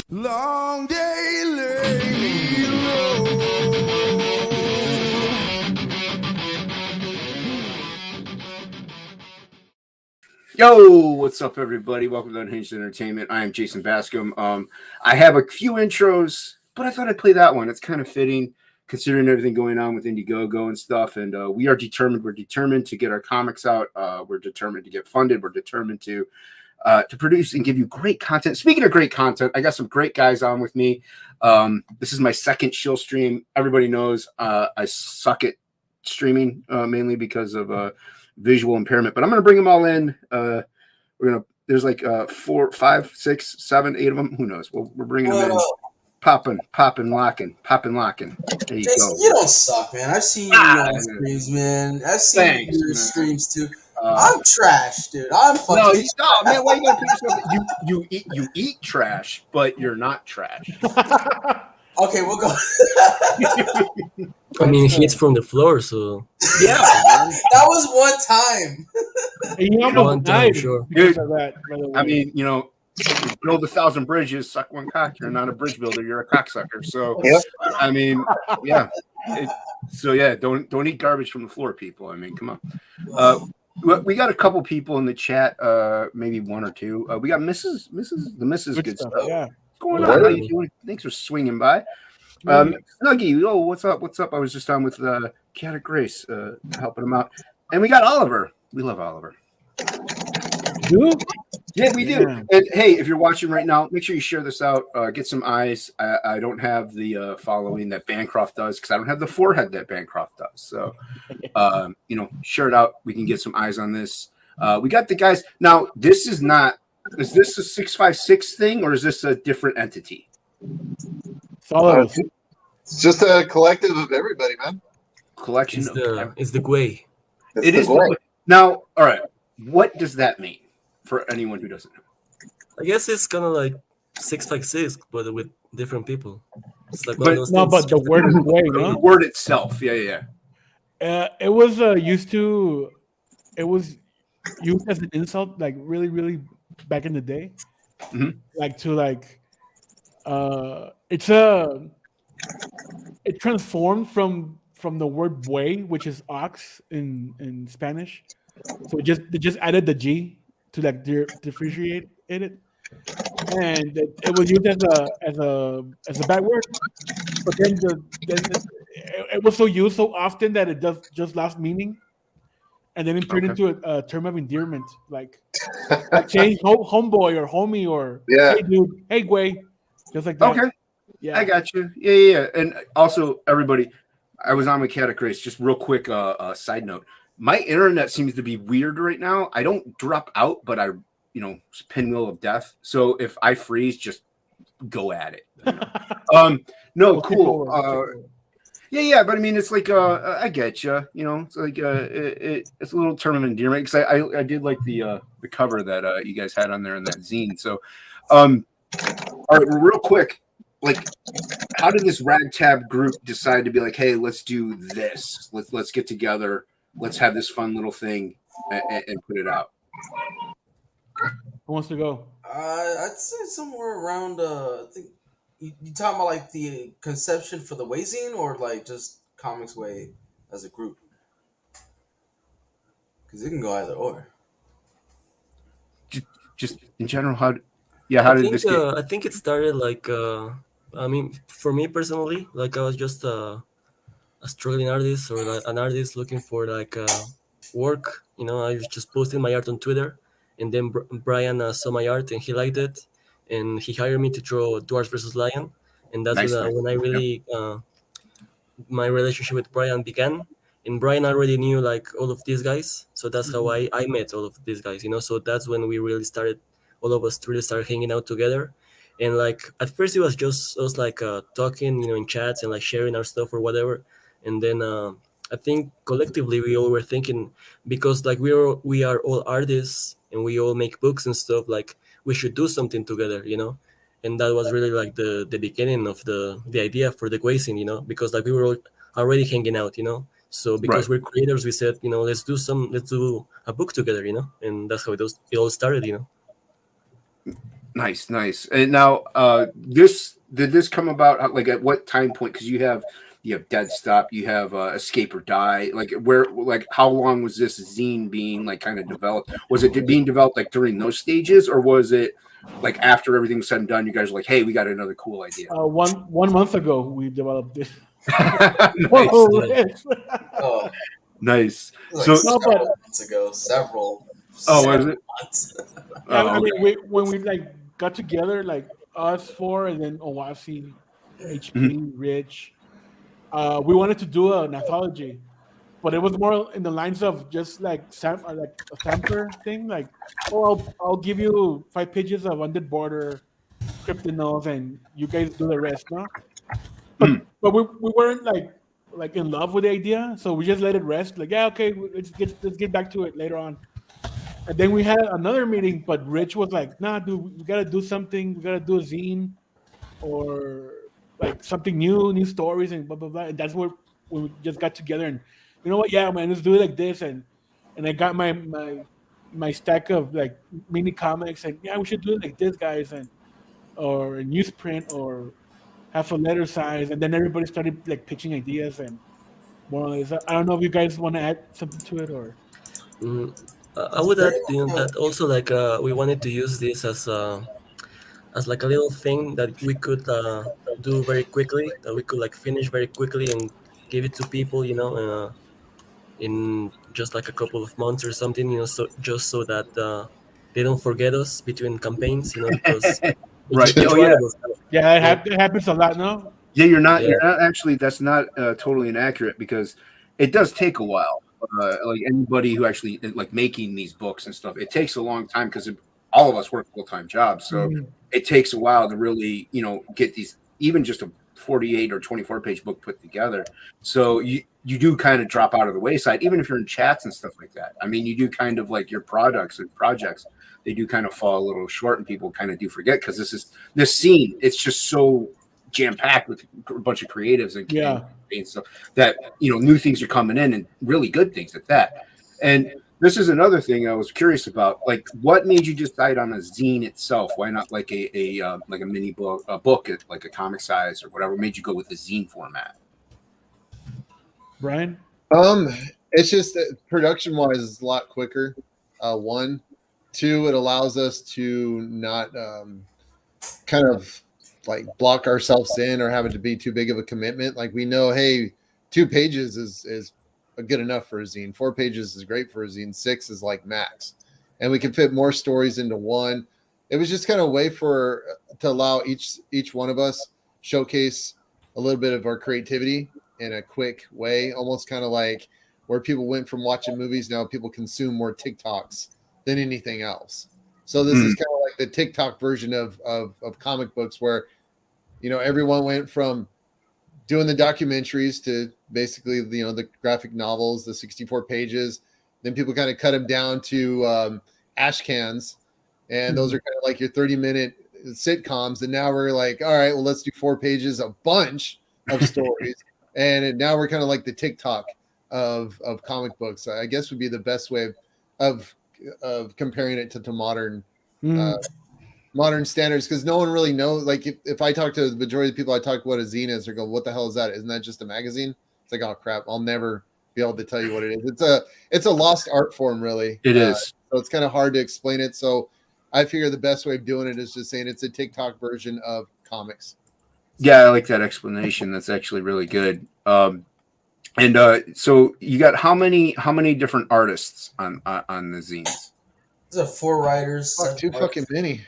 Long day lay me low. Yo, what's up, everybody? Welcome to Unhinged Entertainment. I am Jason Bascom. I have a few intros, but I thought I'd play that one. It's kind of fitting considering everything going on with Indiegogo and stuff. And we are determined. We're determined to get our comics out. We're determined to get funded. We're determined to produce and give you great content. Speaking of great content, I got some great guys on with me. This is my second chill stream. Everybody knows I suck at streaming mainly because of visual impairment, but I'm going to bring them all in. There's like 4, 5, 6, 7, 8 of them. Who knows? We're bringing them in. Popping, locking. There you Jason, go. you don't suck, man. I've seen you on streams, man. I've seen your streams too. I'm trash, dude. I'm fucking. No, stop, man. Why you gotta put yourself? You eat trash, but you're not trash. Okay, we'll go. I mean, he's from the floor, so yeah. That was one time. He almost died sure. because of that. By the way. I mean, you build 1,000 bridges, suck one cock. You're not a bridge builder. You're a cocksucker. So, I mean, yeah. Don't eat garbage from the floor, people. I mean, come on. We got a couple people in the chat, maybe one or two. We got Mrs. Good stuff. Yeah. What's going on? How you doing? Thanks for swinging by. Snuggie, what's up? I was just on with Chaotic Grace, helping him out. And we got Oliver. We love Oliver. Do? Yeah, we do. Yeah. And hey, if you're watching right now, make sure you share this out. Get some eyes. I don't have the following that Bancroft does because I don't have the forehead that Bancroft does. So, share it out. We can get some eyes on this. We got the guys. Now, this is not. Is this a 656 thing or is this a different entity? It's just a collective of everybody, man. Collection. It's the Gway. It is. Now, all right. What does that mean for anyone who doesn't know? I guess it's kind of like 656, but with different people. It's like but the word is Gway, no? The word itself, yeah. It was used as an insult, like really, really back in the day. Mm-hmm. It transformed from the word buey, which is ox in Spanish. So they just added the G to like differentiate it, and it was used as a bad word. But then it was so used so often that it just lost meaning, and then it turned into a term of endearment, like change homeboy or homie or hey dude, hey Gway, just like that. Okay, yeah, I got you. Yeah. And also, everybody, I was on with Chaotic Grace. Just real quick, side note. My internet seems to be weird right now. I don't drop out, but I, pinwheel of death. So if I freeze, just go at it. No, cool. Yeah. But I mean, it's like I get you. It's like it's a little term of endearment because I did like the cover that you guys had on there in that zine. So, all right, well, real quick, like, how did this ragtag group decide to be like, hey, let's do this. Let's get together. Let's have this fun little thing and put it out. Who wants to go? I'd say somewhere around. I think you talking about like the conception for the Way Zine or like just Comics Way as a group? Because it can go either or. Just in general, how did this get? I think it started like. I mean, for me personally, like I was just a struggling artist or like an artist looking for like work. I was just posting my art on Twitter, and then Brian saw my art and he liked it, and he hired me to draw Dwarves vs. Lion, and that's when I really my relationship with Brian began. And Brian already knew like all of these guys, so that's how I met all of these guys. So that's when we really started, all of us really started hanging out together. And like at first it was just us like talking, in chats and like sharing our stuff or whatever. And then I think collectively we all were thinking, because like we are all artists and we all make books and stuff, like we should do something together, And that was really like the beginning of the idea for the Gway Zine, because like we were all already hanging out, So because we're creators, we said, let's do a book together, And that's how it all started, Nice, nice. And now, did this come about like at what time point? Because you have Dead Stop, you have Escape or Die. Like where, like how long was this zine being like kind of developed? Was it being developed like during those stages, or was it like after everything's said and done? You guys were like, hey, we got another cool idea. One month ago, we developed this. Nice, Oh, nice. like So, several months ago, several. oh, was it? Months. I Oh, mean, when we like got together, like us four, and then Owasi, HP, Rich, we wanted to do an anthology, but it was more in the lines of just like like a sampler thing. Like, oh, I'll give you 5 pages of Undead Border, Cryptonos, and you guys do the rest, no? But we weren't like in love with the idea, so we just let it rest. Like, yeah, okay, let's get back to it later on. And then we had another meeting, but Rich was like, "Nah, dude, we gotta do something. We gotta do a zine or like something new stories and blah blah blah." And that's where we just got together and you know what? Yeah, man, let's do it like this. And I got my stack of like mini comics and yeah, we should do it like this, guys, and or newsprint or half a letter size. And then everybody started like pitching ideas and more or less. I don't know if you guys want to add something to it or. Mm, I would add, that also like we wanted to use this as like a little thing that we could do very quickly, that we could like finish very quickly and give it to people, in just like a couple of months or something, so just so that they don't forget us between campaigns, because right. each Oh one yeah. of us. Yeah, Yeah, it happens a lot, no? Yeah, yeah. you're not actually. That's not totally inaccurate because it does take a while. Like anybody who actually like making these books and stuff, it takes a long time because all of us work full time jobs, so Mhm. it takes a while to really get these even just a 48 or 24-page book put together. So you do kind of drop out of the wayside, even if you're in chats and stuff like that. I mean, you do kind of like your products and projects. They do kind of fall a little short, and people kind of do forget because this scene. It's just so jam packed with a bunch of creatives Yeah. and stuff that new things are coming in and really good things at that. And this is another thing I was curious about. Like, what made you decide on a zine itself? Why not like like a mini book, like a comic size or whatever? Made you go with the zine format? Brian? Um, it's just production wise, it's a lot quicker. One, two, it allows us to not kind of like block ourselves in or have it to be too big of a commitment. Like we know, hey, 2 pages is good enough for a zine. 4 pages is great for a zine. 6 is like max, and we can fit more stories into one. It was just kind of a way to allow each one of us showcase a little bit of our creativity in a quick way, almost kind of like where people went from watching movies, now people consume more TikToks than anything else. So this is kind of like the TikTok version of comic books where everyone went from doing the documentaries to basically the graphic novels, the 64 pages. Then people kind of cut them down to ash cans, and those are kind of like your 30-minute sitcoms. And now we're like, all right, well, let's do 4 pages, a bunch of stories, and now we're kind of like the TikTok of comic books. I guess would be the best way of comparing it to modern modern standards, because no one really knows. Like if I talk to the majority of the people I talk what a zine is, they go, what the hell is that? Isn't that just a magazine? It's like, oh crap, I'll never be able to tell you what it is. It's a lost art form, really. It is. So it's kind of hard to explain it. So I figure the best way of doing it is just saying it's a TikTok version of comics. Yeah, I like that explanation. That's actually really good. And so you got how many different artists on the zines? There's 4 writers. Fuck, too fucking many.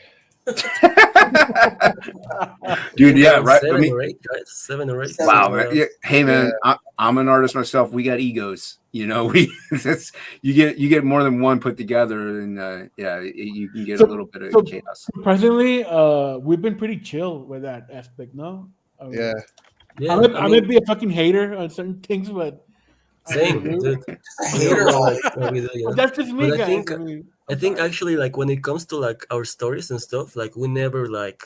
Dude, yeah, right. 7 I mean, or 8, right? 7 or 8. wow, somewhere man. Yeah. else. Hey, man, I'm an artist myself. We got egos, you get more than one put together, and you can get a little bit of chaos. Surprisingly, we've been pretty chill with that aspect, no? Yeah. Yeah, I may be a fucking hater on certain things, but same, dude. Hater What we do, But that's just me, But guys. I think actually, like when it comes to like our stories and stuff, like we never like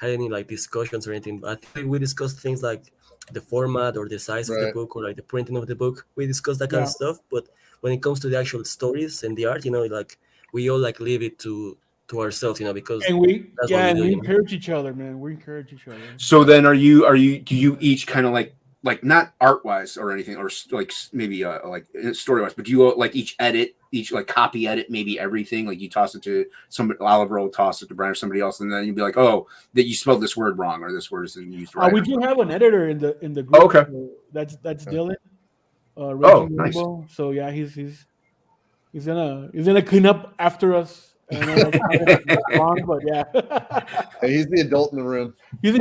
had any like discussions or anything. I think we discussed things like the format or the size of the Right. book or like the printing of the book. We discussed that kind Yeah. of stuff. But when it comes to the actual stories and the art, like we all like leave it to to ourselves, because And we that's what we do. encourage each other, man. We encourage each other. So then, do you each kind of like not art wise or anything, or like maybe like story wise, but do you like each like copy edit maybe everything? Like you toss it to somebody, Oliver will toss it to Brian or somebody else, and then you'd be like, oh, that you spelled this word wrong or this word isn't used right. We do have an editor in the group. Okay. That's Dylan. Oh, nice. Rainbow. So yeah, he's gonna clean up after us. I know that's wrong, but yeah. Hey, he's the adult in the room. He's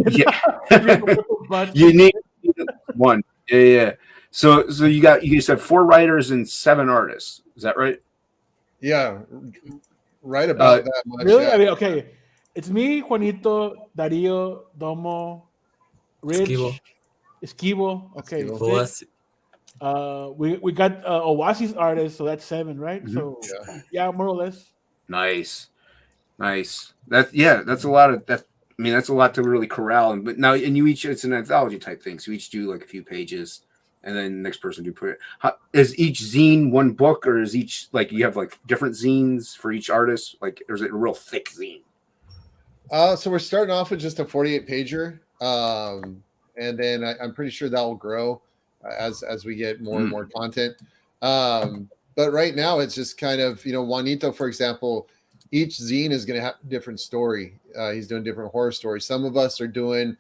You need one. Yeah. So you said 4 writers and 7 artists. Is that right? Yeah, right about that much. Really? Yeah. I mean, okay. It's me, Juanito, Darío, Domo, Rich, Esquivo. Okay. Esquivo. We got Oasi's artist, so that's 7, right? Mhm. So yeah, more or less. Nice. That's a lot of that. I mean, that's a lot to really corral. But now, and you each, it's an anthology type thing. So you each do like a few pages, and then the next person do put it. Is each zine one book, or is each like you have like different zines for each artist? Like, or is it a real thick zine? So we're starting off with just a 48 pager, and then I'm pretty sure that will grow as we get more and more content. But right now it's just kind of, Juanito, for example, each zine is going to have a different story. He's doing different horror stories. Some of us are doing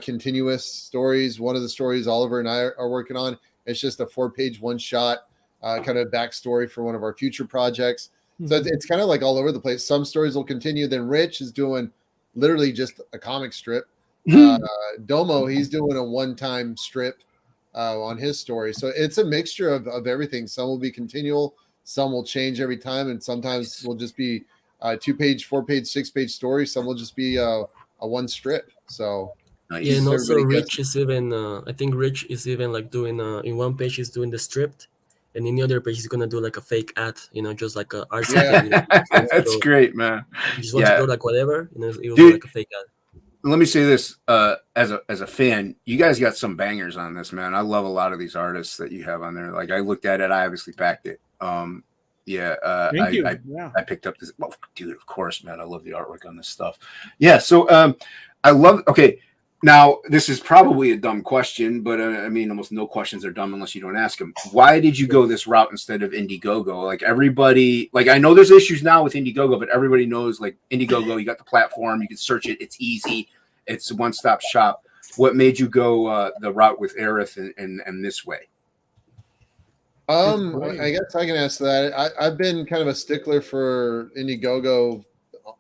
continuous stories. One of the stories Oliver and I are working on, it's just a 4-page one-shot kind of backstory for one of our future projects. So it's kind of like all over the place. Some stories will continue. Then Rich is doing literally just a comic strip. Domo, he's doing a one-time strip on his story. So it's a mixture of everything. Some will be continual, some will change every time, and sometimes will just be 2-page, 4-page, 6-page story. Some will just be a one strip. So yeah, and also Rich is even I think Rich is even like doing in one page he's doing the stripped, and in the other page he's gonna do like a fake ad, just like a art. That's great, man. You just want to go like whatever, it'll Dude, be like a fake ad. Let me say this as a fan, you guys got some bangers on this, man. I love a lot of these artists that you have on there. Like I looked at it, I obviously backed it. Thank you. I picked up this. Well, dude, of course, man. I love the artwork on this stuff. Yeah, so I love. Okay, now this is probably a dumb question, but I mean, almost no questions are dumb unless you don't ask them. Why did you go this route instead of Indiegogo? Like everybody, like I know there's issues now with Indiegogo, but everybody knows like Indiegogo. You got the platform, you can search it. It's easy. It's a one-stop shop. What made you go the route with Aerith and this way? I guess I can answer that. I've been kind of a stickler for Indiegogo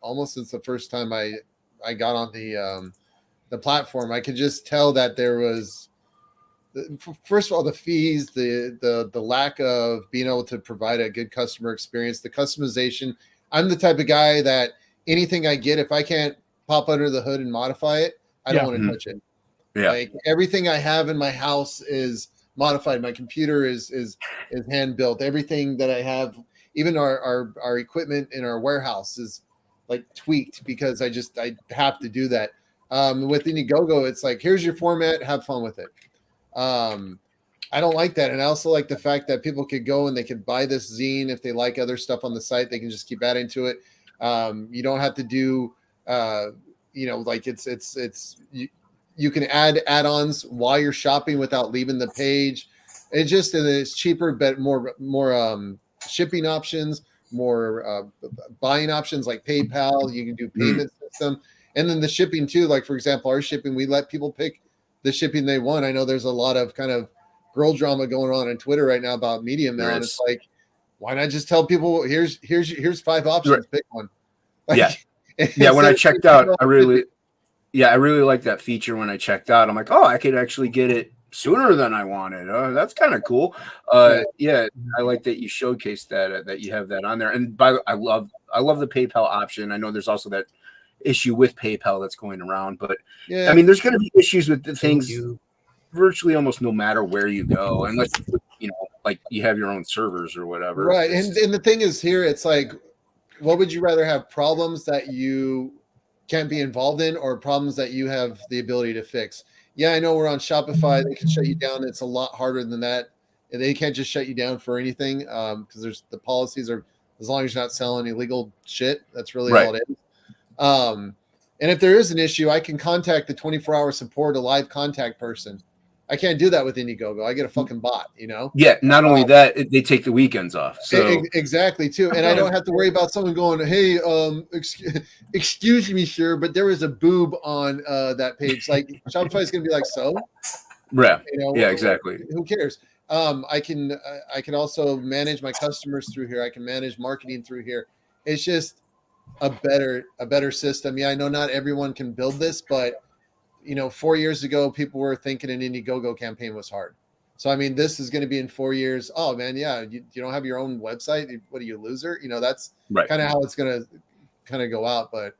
almost since the first time I got on the platform. I could just tell that there was, first of all, the fees, the lack of being able to provide a good customer experience, the customization. I'm the type of guy that anything I get, if I can't pop under the hood and modify it, I don't want to touch it. Yeah. Like everything I have in my house is modified. My computer is hand built. Everything that I have, even our equipment in our warehouse is like tweaked because I have to do that. With Indiegogo, it's like, here's your format, have fun with it. I don't like that. And I also like the fact that people could go and they could buy this zine. If they like other stuff on the site, they can just keep adding to it. You don't have to do, like you can add add-ons while you're shopping without leaving the page. It's cheaper, but more shipping options, more buying options like PayPal. You can do payment system, and then the shipping too. Like for example, our shipping, we let people pick the shipping they want. I know there's a lot of kind of girl drama going on Twitter right now about medium mail, and it's like, why not just tell people here's 5 options, pick one. Like, yeah. When I checked out, I really like that feature. When I checked out, I'm like, oh, I could actually get it sooner than I wanted. That's kind of cool. Yeah, I like that you showcased that you have that on there. And I love the PayPal option. I know there's also that issue with PayPal that's going around, but I mean, there's going to be issues with the things virtually almost no matter where you go, unless like you have your own servers or whatever. Right, and the thing is here, it's like, what would you rather have, problems that you can't be involved in or problems that you have the ability to fix? Yeah, I know we're on Shopify. They can shut you down. It's a lot harder than that. And they can't just shut you down for anything because the policies are as long as you're not selling illegal shit. That's really Right. all it is. And if there is an issue, I can contact the 24-hour support, a live contact person. I can't do that with Indiegogo. I get a fucking bot, you know? Yeah. Not only that, they take the weekends off. So Exactly too, and I don't have to worry about someone going, "Hey, excuse me, sir, but there was a boob on that page." Like Shopify's gonna be like, "So, yeah, you know, yeah, exactly. Who cares?" I can also manage my customers through here. I can manage marketing through here. It's just a better system. Yeah, I know not everyone can build this, but 4 years ago, people were thinking an Indiegogo campaign was hard. So, I mean, this is going to be in 4 years. Oh, man, yeah, you don't have your own website. What are you, loser? That's Right. kind of how it's going to kind of go out. But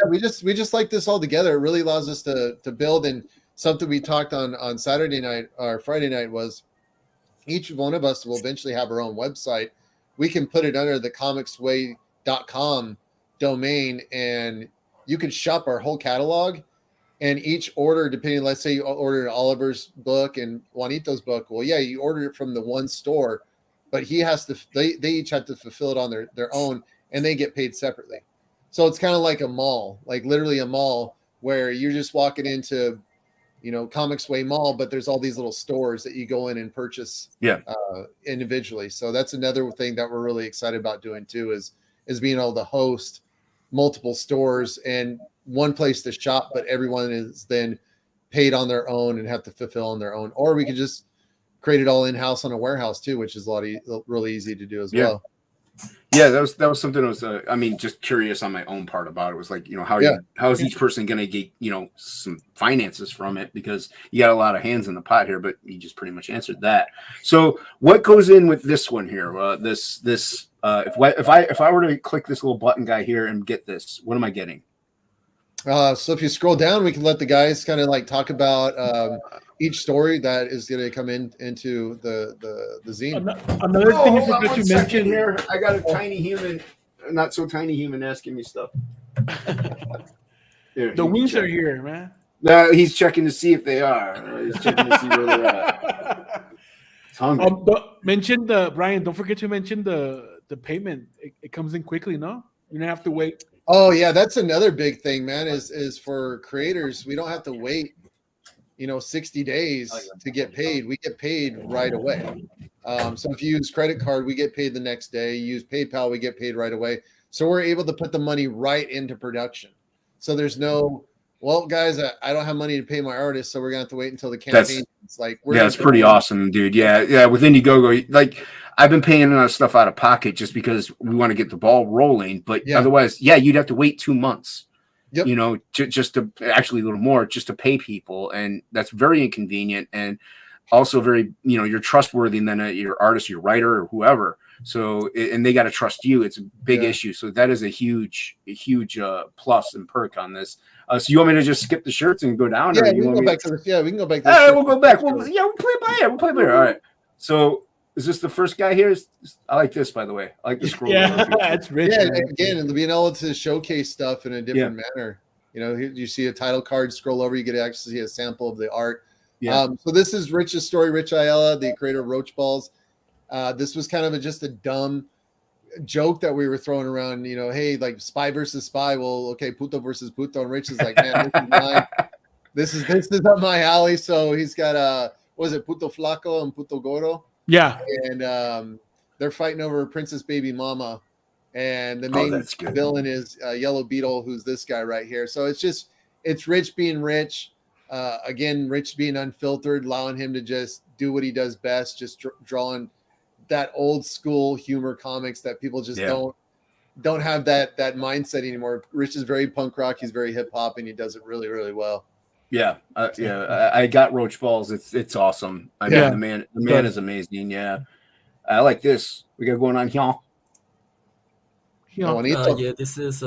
we just like this all together. It really allows us to build. And something we talked on Saturday night or Friday night was each one of us will eventually have our own website. We can put it under the comicsway.com domain, and you can shop our whole catalog. And each order, depending, let's say you ordered Oliver's book and Juanito's book. Well, yeah, you ordered it from the one store, but they each have to fulfill it on their own, and they get paid separately. So it's kind of like a mall, like literally a mall where you're just walking into, Comics Way Mall, but there's all these little stores that you go in and purchase individually. So that's another thing that we're really excited about doing too, is being able to host multiple stores and one place to shop, but everyone is then paid on their own and have to fulfill on their own. Or we could just create it all in-house on a warehouse too, which is really easy to do as well. Yeah, that was something that was just curious on my own part about it. Was like, how is each person going to get, some finances from it, because you got a lot of hands in the pot here, but you just pretty much answered that. So what goes in with this one here? If I were to click this little button guy here and get this, what am I getting? So if you scroll down, we can let the guys kind of like talk about each story that is going to come into the zine. Another thing you forgot to mention here. I got a tiny human, not so tiny human, asking me stuff. The wings are here, man. No, he's checking to see if they are. He's checking to see where they're at. It's hungry. Brian, don't forget to mention the payment. It comes in quickly, no? You don't have to wait. Oh yeah, that's another big thing, man. Is for creators, we don't have to wait, 60 days to get paid. We get paid right away. So if you use credit card, we get paid the next day. You use PayPal, we get paid right away. So we're able to put the money right into production. So there's no, well, guys, I don't have money to pay my artists, so we're gonna have to wait until the campaign. That's pretty awesome, dude. Yeah. With Indiegogo, like, I've been paying stuff out of pocket just because we want to get the ball rolling. But otherwise, you'd have to wait 2 months. Yep. Just to actually a little more, just to pay people, and that's very inconvenient, and also very, you're trustworthy than your artist, your writer, or whoever. So, and they got to trust you. It's a big issue. So that is a huge plus and perk on this. So you want me to just skip the shirts and go down? Yeah, or we can go back to this. Yeah, we can go back to this. All right, we'll go back. We'll play by ear. We'll play by ear. All right. So is this the first guy here? I like this, by the way. I like the scroll. Yeah, it's rich. Yeah, again, and being able to showcase stuff in a different manner. You see a title card, scroll over, you get to actually see a sample of the art. Yeah. So this is Rich's story, Rich Ayala, the creator of Roach Balls. This was kind of just a dumb joke that we were throwing around, hey, like spy versus spy. Well, okay, puto versus puto. And Rich is like, man, this is mine. This is up my alley. So he's got puto flaco and puto gordo. Yeah. And they're fighting over Princess Baby Mama. And the main villain is Yellow Beetle, who's this guy right here. So it's Rich being Rich. Again, Rich being unfiltered, allowing him to just do what he does best, just drawing that old school humor comics that people just don't have that mindset anymore. Rich is very punk rock. He's very hip hop, and he does it really, really well. Yeah. I got Roach Balls. It's awesome. I mean, the man is amazing. Yeah. I like this. We got going on here. This is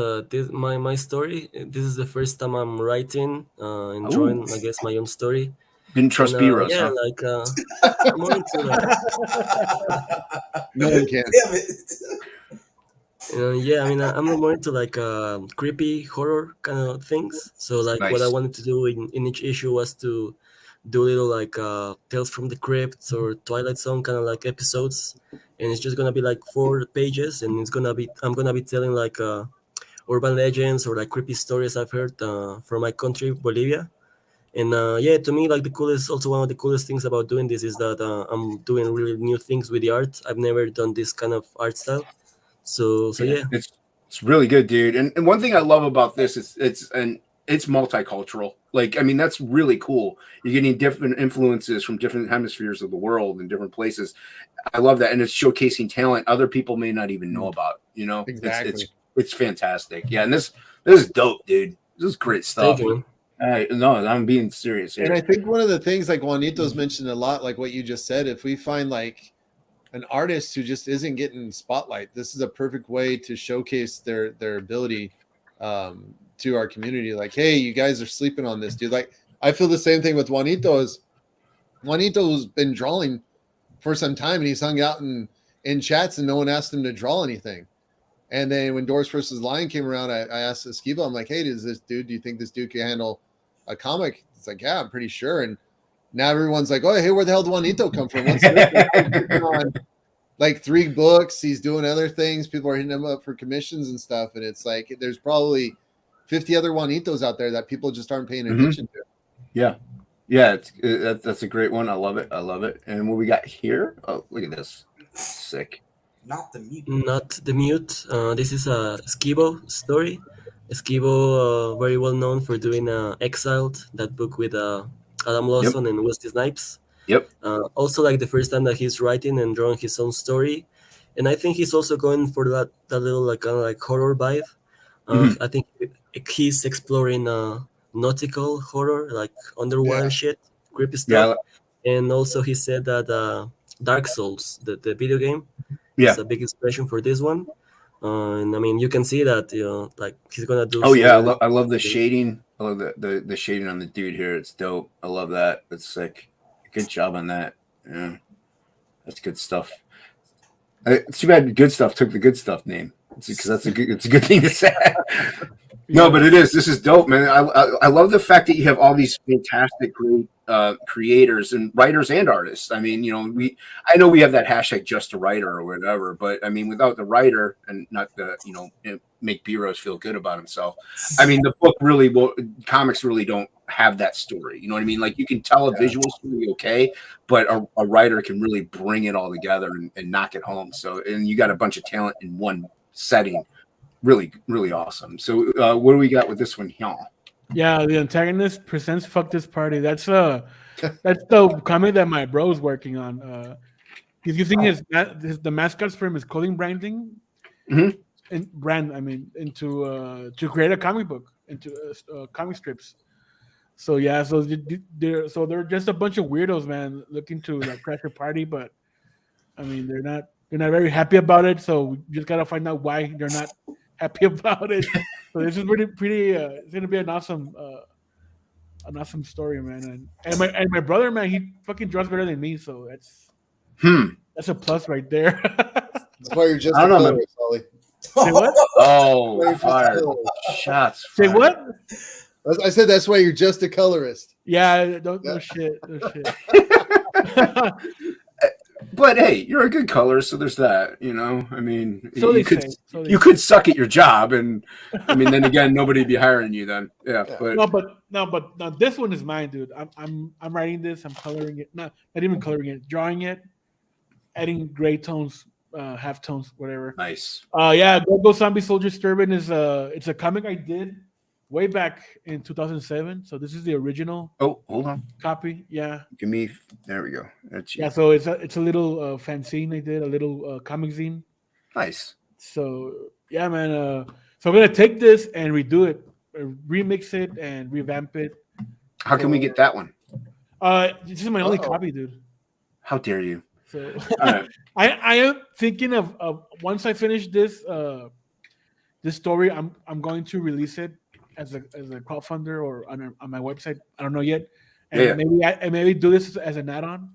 my story. This is the first time I'm writing and drawing, I guess, my own story. Didn't trust B-Rose, yeah, huh? like I'm more into no one can. Damn it. I mean, I'm more into like creepy horror kind of things. So like what I wanted to do in each issue was to do little like Tales from the Crypt or Twilight Zone kind of like episodes, and it's just gonna be like 4 pages, and I'm gonna be telling like urban legends or like creepy stories I've heard from my country, Bolivia. And yeah, to me, like the coolest, also one of the coolest things about doing this is that I'm doing really new things with the art. I've never done this kind of art style, so Yeah, yeah. it's really good, dude. And one thing I love about this is it's multicultural. Like, I mean, that's really cool. You're getting different influences from different hemispheres of the world and different places. I love that, and it's showcasing talent other people may not even know about. You know, Exactly. it's fantastic. Yeah, and this is dope, dude. This is great Thank stuff. you. No, I'm being serious And I here. think one of the things like Juanito's mentioned a lot, like what you just said, if we find like an artist who just isn't getting spotlight, this is a perfect way to showcase their ability to our community. Like, hey, you guys are sleeping on this, dude. Like, I feel the same thing with Juanito. Is Juanito's been drawing for some time, and he's hung out in chats, and no one asked him to draw anything. And then when Doors versus Lion came around, I asked Esquivel, I'm like, hey, do you think this dude can handle a comic? It's like, yeah, I'm pretty sure. And now everyone's like, oh, hey, where the hell did Juanito come from? What's this? He's working on like 3 books. He's doing other things. People are hitting him up for commissions and stuff. And it's like, there's probably 50 other Juanitos out there that people just aren't paying attention to. Yeah, that's a great one. I love it. I love it. And what we got here? Oh, look at this. Sick. Not the mute. Not the mute. This is a Skibo story. Skibo, very well known for doing Exiled, that book with Adam Lawson and Wesley Snipes. Yep. Also, like the first time that he's writing and drawing his own story, and I think he's also going for that little like kind of like horror vibe. I think he's exploring nautical horror, like underwater shit, creepy stuff. And also, he said that Dark Souls, the video game, is a big inspiration for this one. And I mean, you can see that like he's gonna do. Oh yeah, I love the shading. I love the shading on the dude here. It's dope. I love that. It's sick. Good job on that. Yeah, that's good stuff. It's too bad Good Stuff took the Good Stuff name. Because it's a good thing to say. No, but it is. This is dope, man. I love the fact that you have all these fantastic, great creators and writers and artists. I mean, I know we have that hashtag just a writer or whatever, but I mean, without the writer and not the, make B-Rose feel good about himself. I mean, the book really, comics really don't have that story. You know what I mean? Like you can tell a visual story, okay, but a writer can really bring it all together and knock it home. So, and you got a bunch of talent in one setting. Really, really awesome. So, what do we got with this one here? Yeah, the antagonist presents "Fuck This Party." That's the comic that my bro's working on. He's using the mascots from his clothing branding and brand. I mean, into to create a comic book into comic strips. So yeah, so they're just a bunch of weirdos, man, looking to like crash a party, but I mean they're not very happy about it. So we just gotta find out why they're not happy about it. So this is pretty. It's gonna be an awesome story, man. And my brother, man, he fucking draws better than me. So that's a plus right there. That's why you're just I don't know, colorist, Ollie. Say what? Oh, fire! Shots. Say fired. what? I said that's why you're just a colorist. Yeah, no shit. But hey, you're a good colorist, so there's that. I mean, So you could suck at your job, and I mean, then again, nobody'd be hiring you then. Yeah, but no, this one is mine, dude. I'm writing this. I'm coloring it. Not even coloring it. Drawing it. Adding gray tones, half tones, whatever. nice. Yeah, Go Zombie Soldier Sturban is it's a comic I did way back in 2007. So this is the original Oh, hold on. copy. Yeah. Give me. There we go. That's you. Yeah, so it's a little fanzine I did, a little comic zine. Nice. So yeah, man. So I'm gonna take this and redo it, remix it, and revamp it. How can we get that one? This is my only copy, dude. How dare you? So All right. I am thinking of once I finish this this story, I'm going to release it as a crowdfunder or on my website. I don't know yet, and maybe do this as an add-on.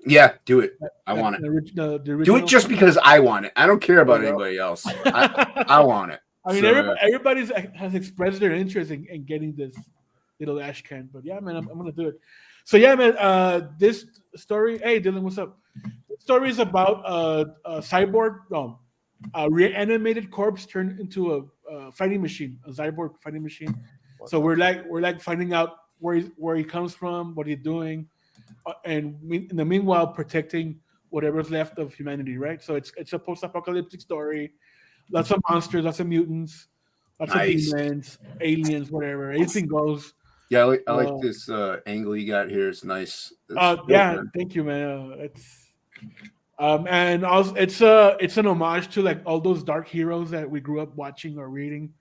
Yeah, do it. I want it. The original Do it just because I want it. I don't care about anybody else. I want it. I mean, everybody has expressed their interest in getting this little ash can, but yeah, man, I'm gonna do it. So yeah, man, this story. Hey, Dylan, what's up? The story is about a cyborg, no, a reanimated corpse turned into a fighting machine, a cyborg fighting machine. So we're like finding out where he comes from, what he's doing, and in the meanwhile protecting whatever's left of humanity, right? So it's a post-apocalyptic story, lots of monsters, lots of mutants, lots of Nice. demons, aliens, whatever. Anything goes. Yeah, I like this angle you got here. It's nice. Yeah, thank you, man. And also it's an homage to like all those dark heroes that we grew up watching or reading.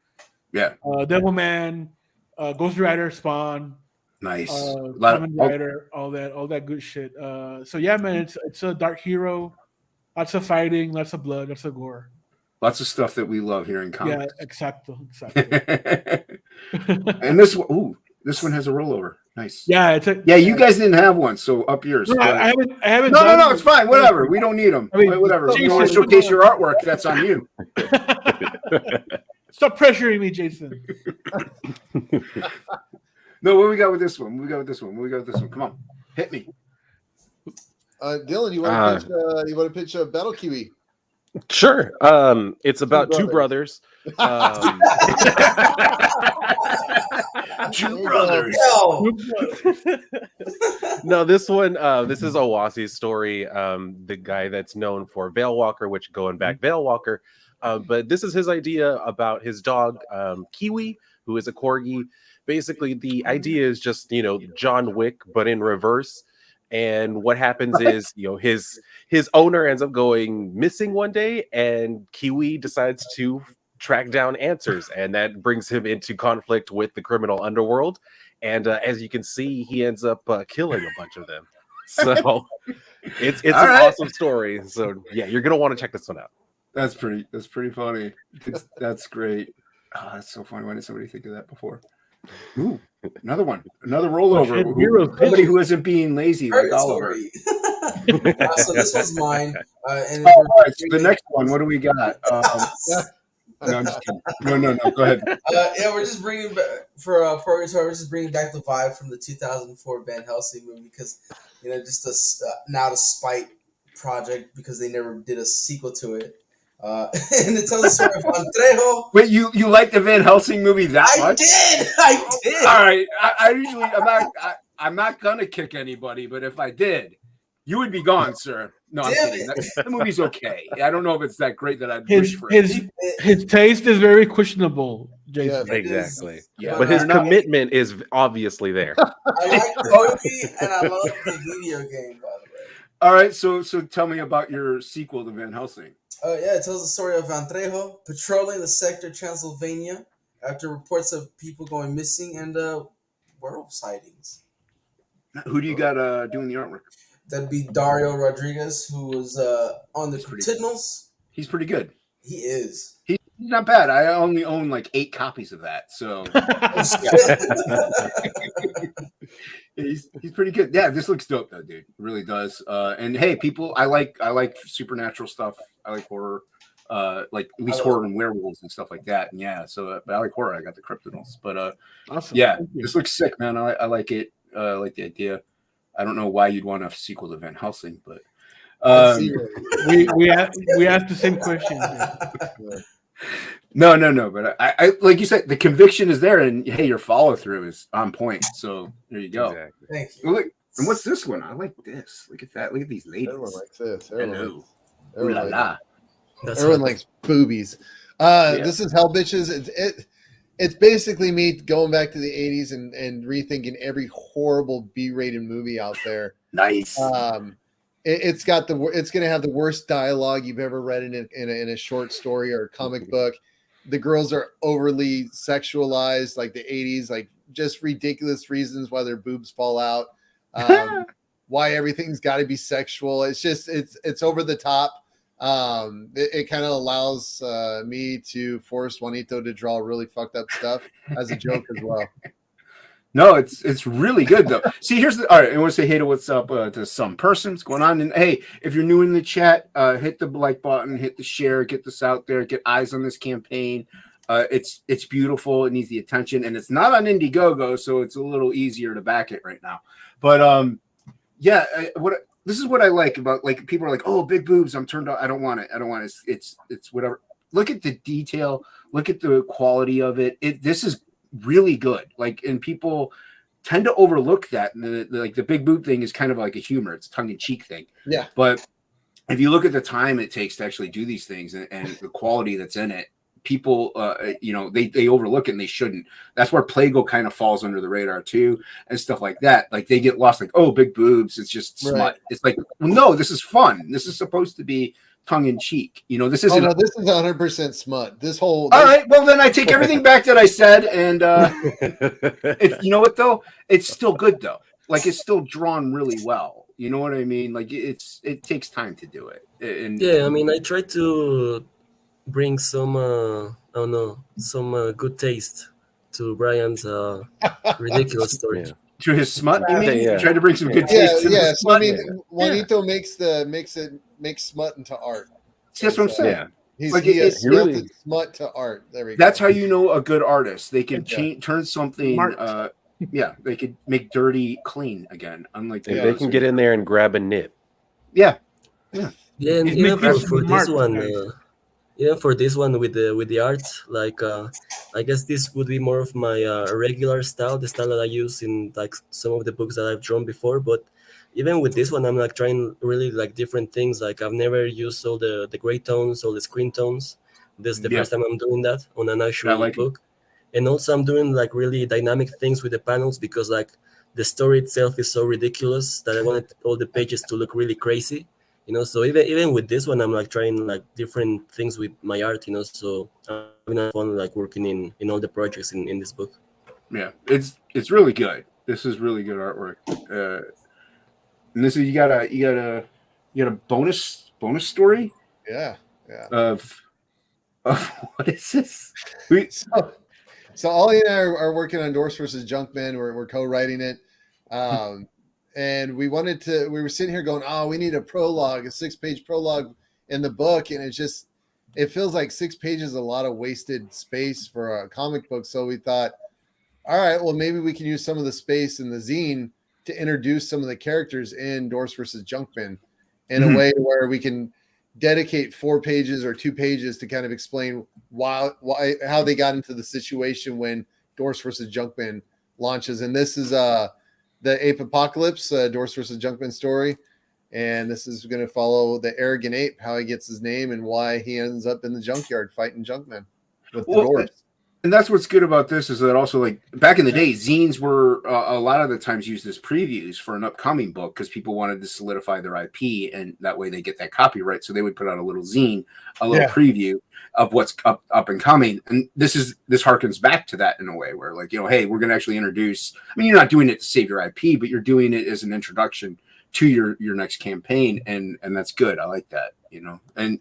Yeah, Devilman, Ghost Rider, Spawn, nice. Kamen Rider, all that good shit. So yeah, man, it's a dark hero, lots of fighting, lots of blood, lots of gore. Lots of stuff that we love here in comics. Yeah, exactly. And this one has a rollover. Nice. Yeah, you guys didn't have one, so up yours. No, I haven't. No, it's fine. Whatever. We don't need them. Whatever. You want to showcase your artwork? That's on you. Stop pressuring me, Jason. No, what we got with this one? Come on, hit me. Dylan, you want to pitch a Battle Kiwi? Sure. It's about two brothers. Two brothers. No, this one, this is Owasi's story. The guy that's known for Veil Walker, which going back Veil Walker. But this is his idea about his dog, Kiwi, who is a corgi. Basically, the idea is just, John Wick, but in reverse. And what happens is, his owner ends up going missing one day, and Kiwi decides to track down answers, and that brings him into conflict with the criminal underworld. And as you can see, he ends up killing a bunch of them. So it's an awesome story. So yeah, you're gonna want to check this one out. That's pretty funny. That's great. Oh, that's so funny. Why didn't somebody think of that before? Ooh, another one, another rollover. Somebody who isn't being lazy like Oliver. So this was mine. And all right, so the next one, what do we got? No, I'm just kidding. No. Go ahead. Yeah, we're just bringing back we're just bringing back the vibe from the 2004 Van Helsing movie because just now to spite project because they never did a sequel to it. And it tells the story of Andrejo. Wait, you like the Van Helsing movie that much? I did. All right. I usually I'm not gonna kick anybody, but if I did, you would be gone, sir. No, I'm kidding. The movie's okay. I don't know if it's that great that I'd wish for it. His taste is very questionable, Jason. Yeah, exactly. Yeah, but his commitment is obviously there. I like the movie and I love the video game, by the way. All right, so tell me about your sequel to Van Helsing. Yeah, it tells the story of Andrejo patrolling the sector Transylvania after reports of people going missing and werewolf sightings. Who do you got doing the artwork? That'd be Dario Rodriguez, who was on the Sentinels. He's pretty good. He is. He's not bad. I only own like 8 copies of that, so he's pretty good. Yeah, this looks dope though, dude. It really does. And hey, people, I like supernatural stuff. I like horror, like at least horror and werewolves and stuff like that. And yeah, so but I like horror. I got the Cryptonals, but awesome. Yeah, this looks sick, man. I like it. I like the idea. I don't know why you'd want a sequel to Van Helsing, but we asked the same question. No. But I like you said, the conviction is there, and hey, your follow through is on point. So there you go. Exactly. Thank you. Well, look, and what's this one? I like this. Look at that. Look at these ladies. Everyone likes this. Hello. Ooh la la. Everyone likes boobies. This is Hell Bitches. It's basically me going back to the 80s and rethinking every horrible B-rated movie out there. Nice. It's going to have the worst dialogue you've ever read in a short story or comic book. The girls are overly sexualized, like the 80s, like just ridiculous reasons why their boobs fall out. Why everything's got to be sexual. It's just it's over the top. It kind of allows me to force Juanito to draw really fucked up stuff as a joke as well. No, it's really good though. See, here's the all right. I want to say hey to what's up to some persons going on. And hey, if you're new in the chat, hit the like button, hit the share, get this out there, get eyes on this campaign. It's beautiful. It needs the attention, and it's not on Indiegogo, so it's a little easier to back it right now. But yeah, this is what I like about, like, people are like, oh, big boobs, I'm turned off. I don't want it. It's whatever. Look at the detail. Look at the quality of it. This is really good. Like, and people tend to overlook that. And like the big boob thing is kind of like a humor. It's a tongue in cheek thing. Yeah. But if you look at the time it takes to actually do these things and the quality that's in it, people, they overlook it and they shouldn't. That's where Plago kind of falls under the radar too, and stuff like that. Like, they get lost, like, oh, big boobs, it's just smut. Right. It's like, well, no, this is fun. This is supposed to be tongue in cheek. This Oh isn't. no, this is 100% smut. This whole. All right, well then I take everything back that I said, and you know what though, it's still good though. Like, it's still drawn really well. You know what I mean? Like, it takes time to do it. And Yeah, I mean, I try to bring some some good taste to Brian's ridiculous story. Yeah. to his smut, you mean? Yeah. You tried to bring some good Yeah, taste to yeah. the So smut. I mean, Juanito makes smut into art. See, that's what I'm saying. Yeah. He's Like, he has it's stilted really- smut to art. There we go. That's how you know a good artist. They can Yeah. turn something. Smart. Yeah, they could make dirty clean again. Unlike If the they others. can get in there and grab a nip. Yeah, Yeah, and He's even making for smart this one, guys. even for this one with the art, like I guess this would be more of my regular style, the style that I use in like some of the books that I've drawn before. But even with this one, I'm like trying really like different things. Like, I've never used all the gray tones, all the screen tones. This is the Yeah. first time I'm doing that on an actual like it. book. And also I'm doing like really dynamic things with the panels, because like the story itself is so ridiculous that I wanted all the pages to look really crazy. So even with this one, I'm like trying like different things with my art. So I'm having fun like working in all the projects in this book. yeah. It's really good. This is really good artwork. And this is you got a bonus story Yeah. of what is this? So Ollie and I are working on Dorse versus Junkman. We're co-writing it. And we were sitting here going, oh, we need a 6-page prologue in the book. And it feels like 6 pages is a lot of wasted space for a comic book. So we thought, all right, well, maybe we can use some of the space in the zine to introduce some of the characters in Dorse versus Junkman in a way where we can dedicate 4 pages or 2 pages to kind of explain how they got into the situation when Dorse versus Junkman launches. And this is the Ape Apocalypse, Dorse versus Junkman story. And this is going to follow the arrogant ape, how he gets his name and why he ends up in the junkyard fighting Junkman with the Dwarves. And that's what's good about this is that also, like, back in the day, zines were a lot of the times used as previews for an upcoming book because people wanted to solidify their IP, and that way they get that copyright. So they would put out a little zine, a little preview of what's up and coming. And this harkens back to that in a way where, like, hey, we're going to actually introduce. I mean, you're not doing it to save your IP, but you're doing it as an introduction to your next campaign, and that's good. I like that, and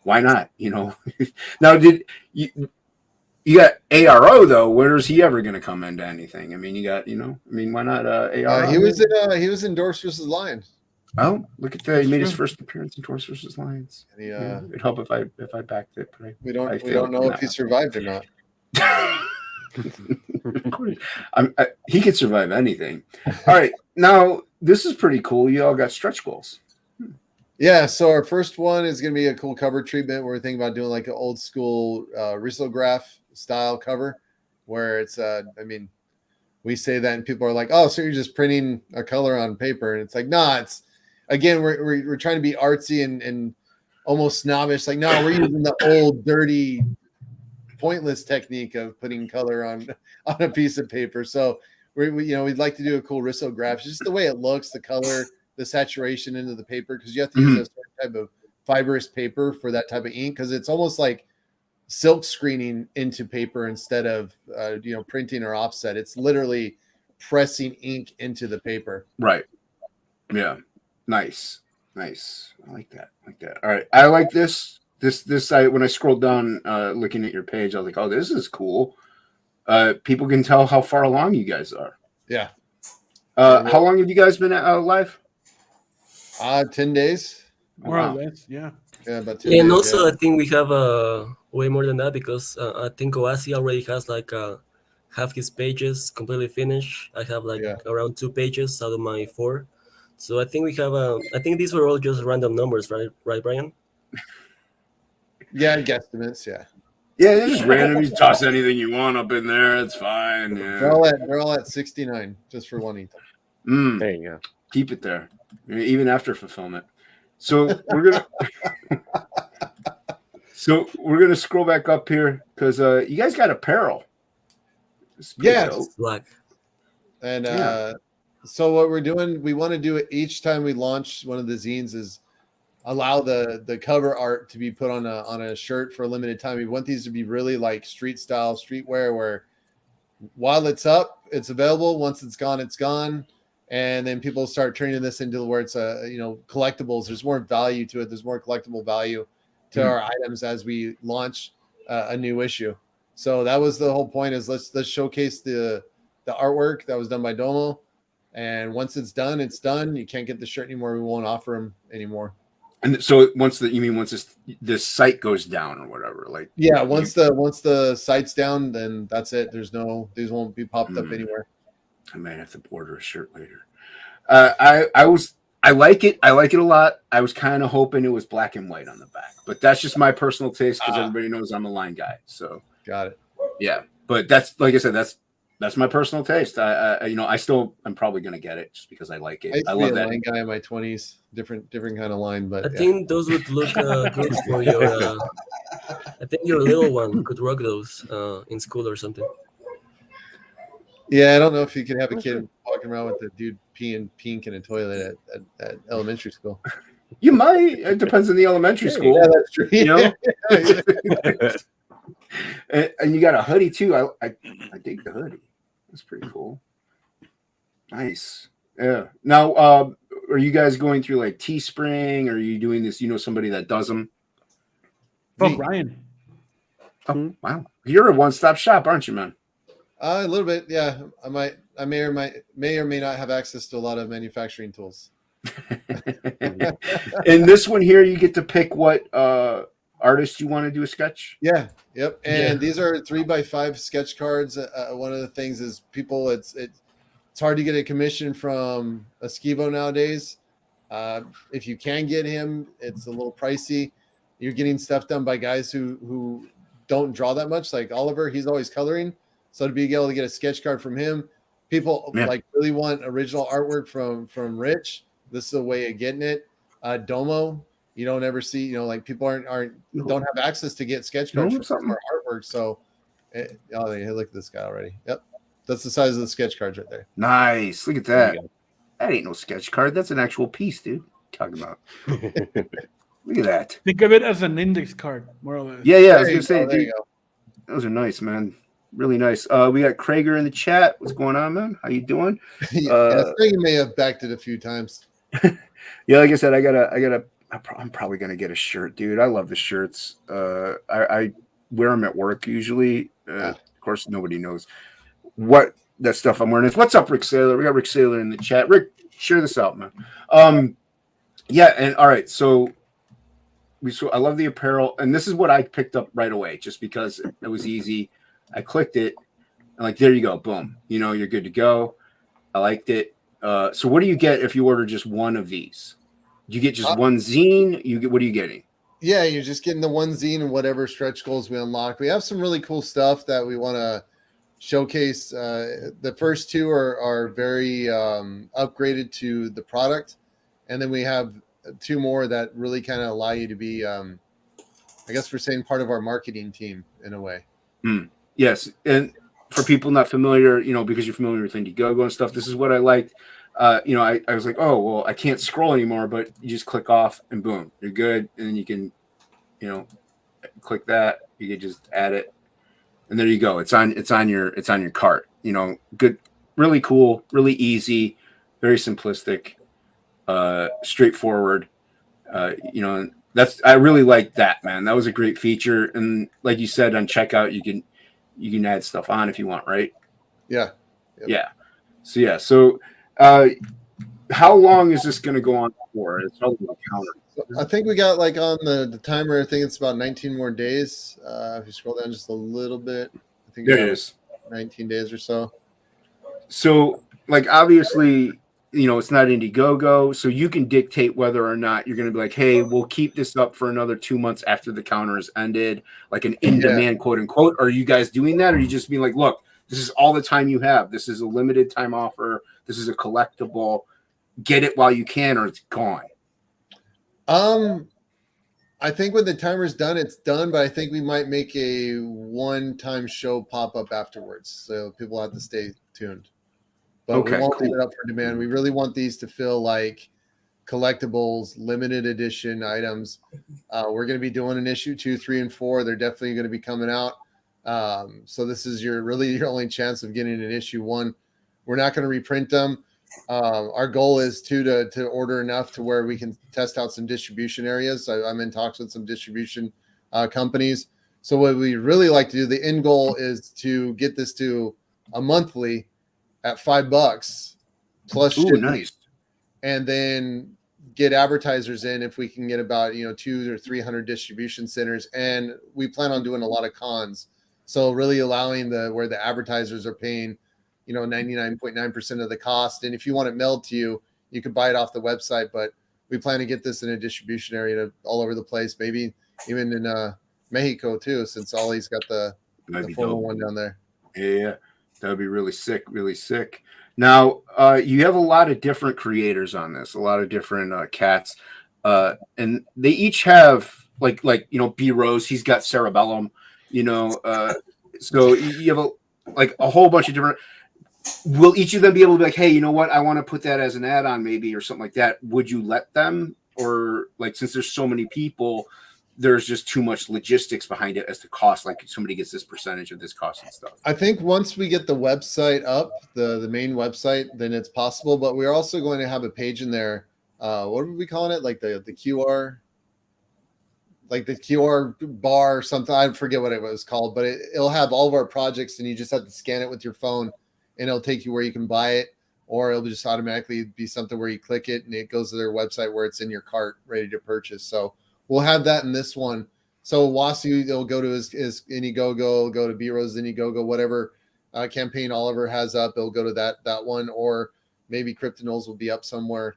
why not? Now, did you? You got ARO though. Where is he ever going to come into anything? I mean, you got, why not ARO? He was in Dorse versus Lions. Oh, look at that! He made his first appearance in Dorse versus Lions. And It'd help if I backed it, but we don't know if he survived or not. He could survive anything. All right, now this is pretty cool. You all got stretch goals. Yeah, so our first one is going to be a cool cover treatment. We're thinking about doing like an old school risograph style cover where it's we say that and people are like, oh, so you're just printing a color on paper. And it's like, nah, it's again, we're trying to be artsy and almost snobbish. Like, no, we're using the old, dirty, pointless technique of putting color on a piece of paper. So we'd like to do a cool risograph, just the way it looks, the color, the saturation into the paper, because you have to use a certain type of fibrous paper for that type of ink, because it's almost like silk screening into paper instead of printing or offset. It's literally pressing ink into the paper. Right. Yeah. Nice. I like that. All right. I like this. When I scrolled down looking at your page, I was like, oh, this is cool. People can tell how far along you guys are. Yeah. How long have you guys been live? 10 days. More or less, yeah. Yeah, about 10 Yeah, and days, also I think we have way more than that, because I think Oasi already has like half his pages completely finished. I have like around 2 pages out of my 4. So I think we have. I think these were all just random numbers, right? Right, Brian? Yeah, guesstimates. Yeah, Yeah, it's just random. You toss anything you want up in there. It's fine. they're Yeah. all at 69 just for one Ethan. There you go. Keep it there, even after fulfillment. So we're gonna. So we're gonna scroll back up here because you guys got apparel. It's pretty Yes. dope. Black. And Yeah. so what we're doing, we want to do it each time we launch one of the zines is allow the cover art to be put on a shirt for a limited time. We want these to be really like street style, streetwear, where while it's up, it's available. Once it's gone, it's gone. And then people start turning this into where it's collectibles. There's more value to it. There's more collectible value to our items as we launch a new issue. So that was the whole point. Is let's showcase the artwork that was done by Domo. And once it's done, it's done. You can't get the shirt anymore. We won't offer them anymore. And so once this site goes down or whatever, like Yeah, once the site's down, then that's it. These won't be popped up anywhere. I might have to order a shirt later. I like it. I like it a lot. I was kind of hoping it was black and white on the back, but that's just my personal taste because everybody knows I'm a line guy. So Got it. yeah, but that's like I said, that's my personal taste. I'm probably gonna get it just because I like it. I used I to be love a that. line guy in my 20s. Different kind of line, but I think those would look good for your. I think your little one could rock those in school or something. yeah, I don't know if you could have a kid walking around with a dude peeing pink in a toilet at elementary school. You might. It depends on the elementary school. Yeah, that's true. You know? and you got a hoodie too. I dig the hoodie. That's pretty cool. Nice. Yeah. Now, are you guys going through like Teespring? Or are you doing this? Somebody that does them. Oh, Brian. Oh, wow. You're a one-stop shop, aren't you, man? A little bit, yeah. I may or may not have access to a lot of manufacturing tools. In this one here, you get to pick what artist you want to do a sketch. Yeah, yep. And these are 3x5 sketch cards. One of the things is people, it's hard to get a commission from Esquivo nowadays. If you can get him, it's a little pricey. You're getting stuff done by guys who don't draw that much. Like Oliver, he's always coloring. So to be able to get a sketch card from him, people like really want original artwork from Rich. This is a way of getting it. Domo, you don't ever see, like people don't have access to get sketch cards for artwork. So, look at this guy already. Yep. That's the size of the sketch cards right there. Nice. Look at that. That ain't no sketch card. That's an actual piece, dude. Talking about. Look at that. Think of it as an index card, more or less. Yeah. I was gonna say, there dude, you go. those are nice, man. Really nice. We got Krager in the chat. What's going on, man? How you doing? I think you may have backed it a few times. Yeah, like I said, I'm probably gonna get a shirt, dude. I love the shirts. I wear them at work usually. Of course, nobody knows what that stuff I'm wearing is. What's up, Rick Saylor? We got Rick Saylor in the chat. Rick, share this out, man. Yeah, and all right, so I love the apparel, and this is what I picked up right away, just because it was easy. I clicked it, and like there you go, boom. You're good to go. I liked it. So what do you get if you order just one of these? You get just one zine. What are you getting? Yeah, you're just getting the one zine and whatever stretch goals we unlock. We have some really cool stuff that we want to showcase. The first two are very upgraded to the product, and then we have two more that really kind of allow you to be, I guess we're saying, part of our marketing team in a way. Yes, and for people not familiar, because you're familiar with Indiegogo and stuff, this is what I liked. I was like, oh, well, I can't scroll anymore, but you just click off and boom, you're good. And then you can, click that. You can just add it, and there you go. It's on your cart. Good, really cool, really easy, very simplistic, straightforward. I really like that, man. That was a great feature. And like you said, on checkout, you can add stuff on if you want, right? Yeah. Yep. Yeah. So how long is this going to go on for? It's probably a counter. I think we got like on the timer, I think it's about 19 more days. If you scroll down just a little bit, I think there it is. 19 days or so. So like, obviously it's not Indiegogo, so you can dictate whether or not you're going to be like, hey, we'll keep this up for another 2 months after the counter is ended, like an in-demand quote unquote. Are you guys doing that? Or are you just being like, look, this is all the time you have. This is a limited time offer. This is a collectible. Get it while you can, or it's gone. I think when the timer's done, it's done, but I think we might make a one-time show pop up afterwards. So people have to stay tuned. But we won't leave it up for demand. We really want these to feel like collectibles, limited edition items. We're going to be doing an issue 2, 3, and 4. They're definitely going to be coming out. So this is your only chance of getting an issue 1. We're not going to reprint them. Our goal is to order enough to where we can test out some distribution areas. I'm in talks with some distribution companies. So what we really like to do, the end goal is to get this to a monthly at $5 plus shipping, nice. And then get advertisers in if we can get about 200 or 300 distribution centers, and we plan on doing a lot of cons. So really allowing where the advertisers are paying 99.9% of the cost, and if you want it mailed to you, you can buy it off the website. But we plan to get this in a distribution area all over the place, maybe even in Mexico too, since Ollie's got the full one down there. Yeah. That would be really sick, really sick. Now, you have a lot of different creators on this, a lot of different cats, and they each have like B Rose. He's got cerebellum, so you have a whole bunch of different. Will each of them be able to be like, hey, you know what? I want to put that as an add-on, maybe, or something like that. Would you let them, or since there's so many people, there's just too much logistics behind it as to cost, like somebody gets this percentage of this cost and stuff? I think once we get the website up, the main website, then it's possible. But we're also going to have a page in there. What are we calling it? Like the QR, like the QR bar or something. I forget what it was called, but it'll have all of our projects, and you just have to scan it with your phone, and it'll take you where you can buy it, or it'll just automatically be something where you click it and it goes to their website where it's in your cart ready to purchase. So we'll have that in this one. So Wasu, will go to his Indiegogo, go to B Rose Indiegogo, whatever campaign Oliver has up, it'll go to that one, or maybe Kryptonals will be up somewhere.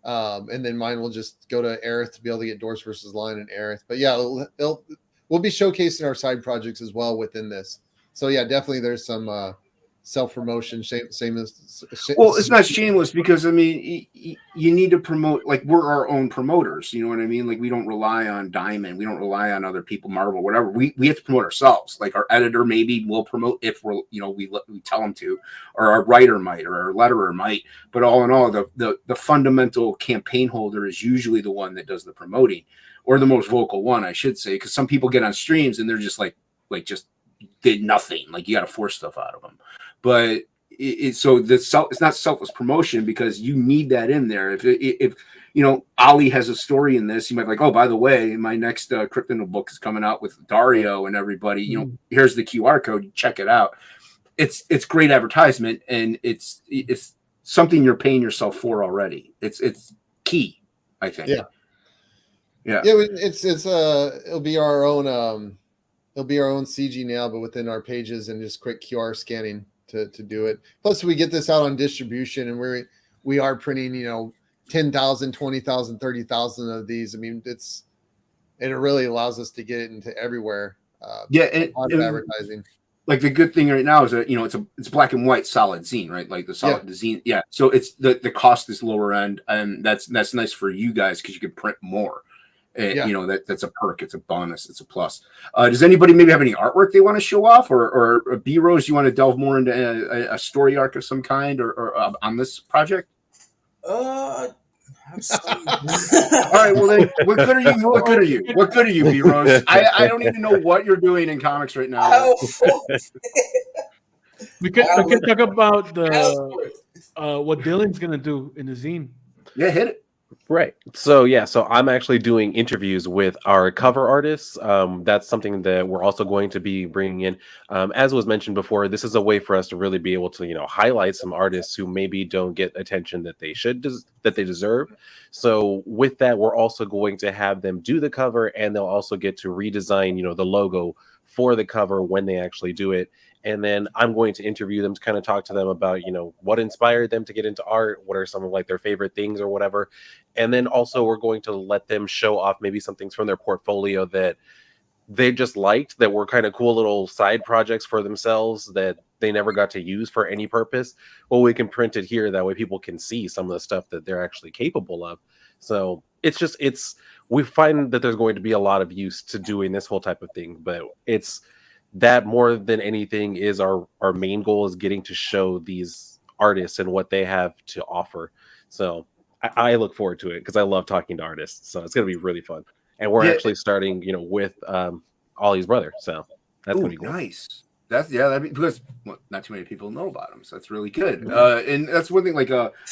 And then mine will just go to Aerith to be able to get Doors versus Line and Aerith. But yeah, we'll be showcasing our side projects as well within this. So yeah, definitely there's some self-promotion, same as well, it's not shameless, because I mean you need to promote, like we're our own promoters, you know what I mean? Like we don't rely on Diamond, we don't rely on other people, Marvel, whatever. We have to promote ourselves. Like our editor maybe will promote if we're we tell them to, or our writer might, or our letterer might. But all in all, the fundamental campaign holder is usually the one that does the promoting, or the most vocal one, I should say, because some people get on streams and they're just like just did nothing. Like you got to force stuff out of them. But it's not selfless promotion, because you need that in there. If Ali has a story in this, you might be like, oh, by the way, my next Krypton book is coming out with Dario and everybody. Here's the QR code. Check it out. It's great advertisement, and it's something you're paying yourself for already. It's key, I think. Yeah. It'll be our own. It'll be our own CG now, but within our pages, and just quick QR scanning to do it. Plus, we get this out on distribution, and we are printing 10,000, 20,000, 30,000 of these. I mean, it really allows us to get it into everywhere. And advertising. Like the good thing right now is that it's black and white solid zine, right? Like the zine, yeah. So it's the cost is lower end, and that's nice for you guys, because you can print more. That's a perk. It's a bonus. It's a plus. Does anybody maybe have any artwork they want to show off, or B Rose, you want to delve more into a story arc of some kind, or on this project? Have some... All right. Well, then, what good are you? What good are you, B Rose? I don't even know what you're doing in comics right now. We can talk about what Dylan's gonna do in the zine. Yeah, hit it. Right. So I'm actually doing interviews with our cover artists. That's something that we're also going to be bringing in. As was mentioned before, this is a way for us to really be able to, highlight some artists who maybe don't get attention that they deserve. So with that, we're also going to have them do the cover, and they'll also get to redesign, the logo for the cover when they actually do it. And then I'm going to interview them to kind of talk to them about, what inspired them to get into art, what are some of like their favorite things or whatever. And then also we're going to let them show off maybe some things from their portfolio that they just liked, that were kind of cool little side projects for themselves that they never got to use for any purpose. Well, we can print it here. That way people can see some of the stuff that they're actually capable of. So we find that there's going to be a lot of use to doing this whole type of thing, but it's that more than anything is our main goal is getting to show these artists and what they have to offer. So I look forward to it because I love talking to artists. So it's going to be really fun. And we're actually starting, with Ollie's brother. So that's going to be cool. Nice. That'd be, because not too many people know about him. So that's really good. And that's one thing, like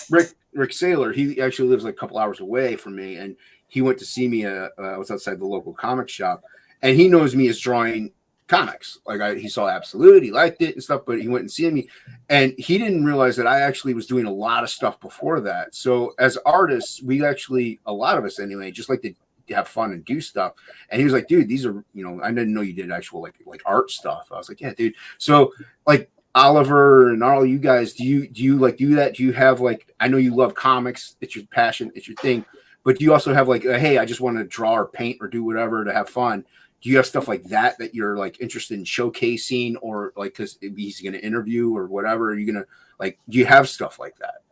Rick Saylor, he actually lives like a couple hours away from me. And he went to see me. I was outside the local comic shop. And he knows me as drawing comics. Like he saw Absolute, he liked it and stuff, but he went and seen me. And he didn't realize that I actually was doing a lot of stuff before that. So as artists, we actually, a lot of us anyway, just like to have fun and do stuff. And he was like, dude, these are, I didn't know you did actual like art stuff. I was like, yeah, dude. So like Oliver and all you guys, do you like do that? Do you have like, I know you love comics, it's your passion, it's your thing, but do you also have like, hey, I just want to draw or paint or do whatever to have fun? Do you have stuff like that you're like interested in showcasing, or like, cause he's going to interview or whatever? Are you going to like, do you have stuff like that?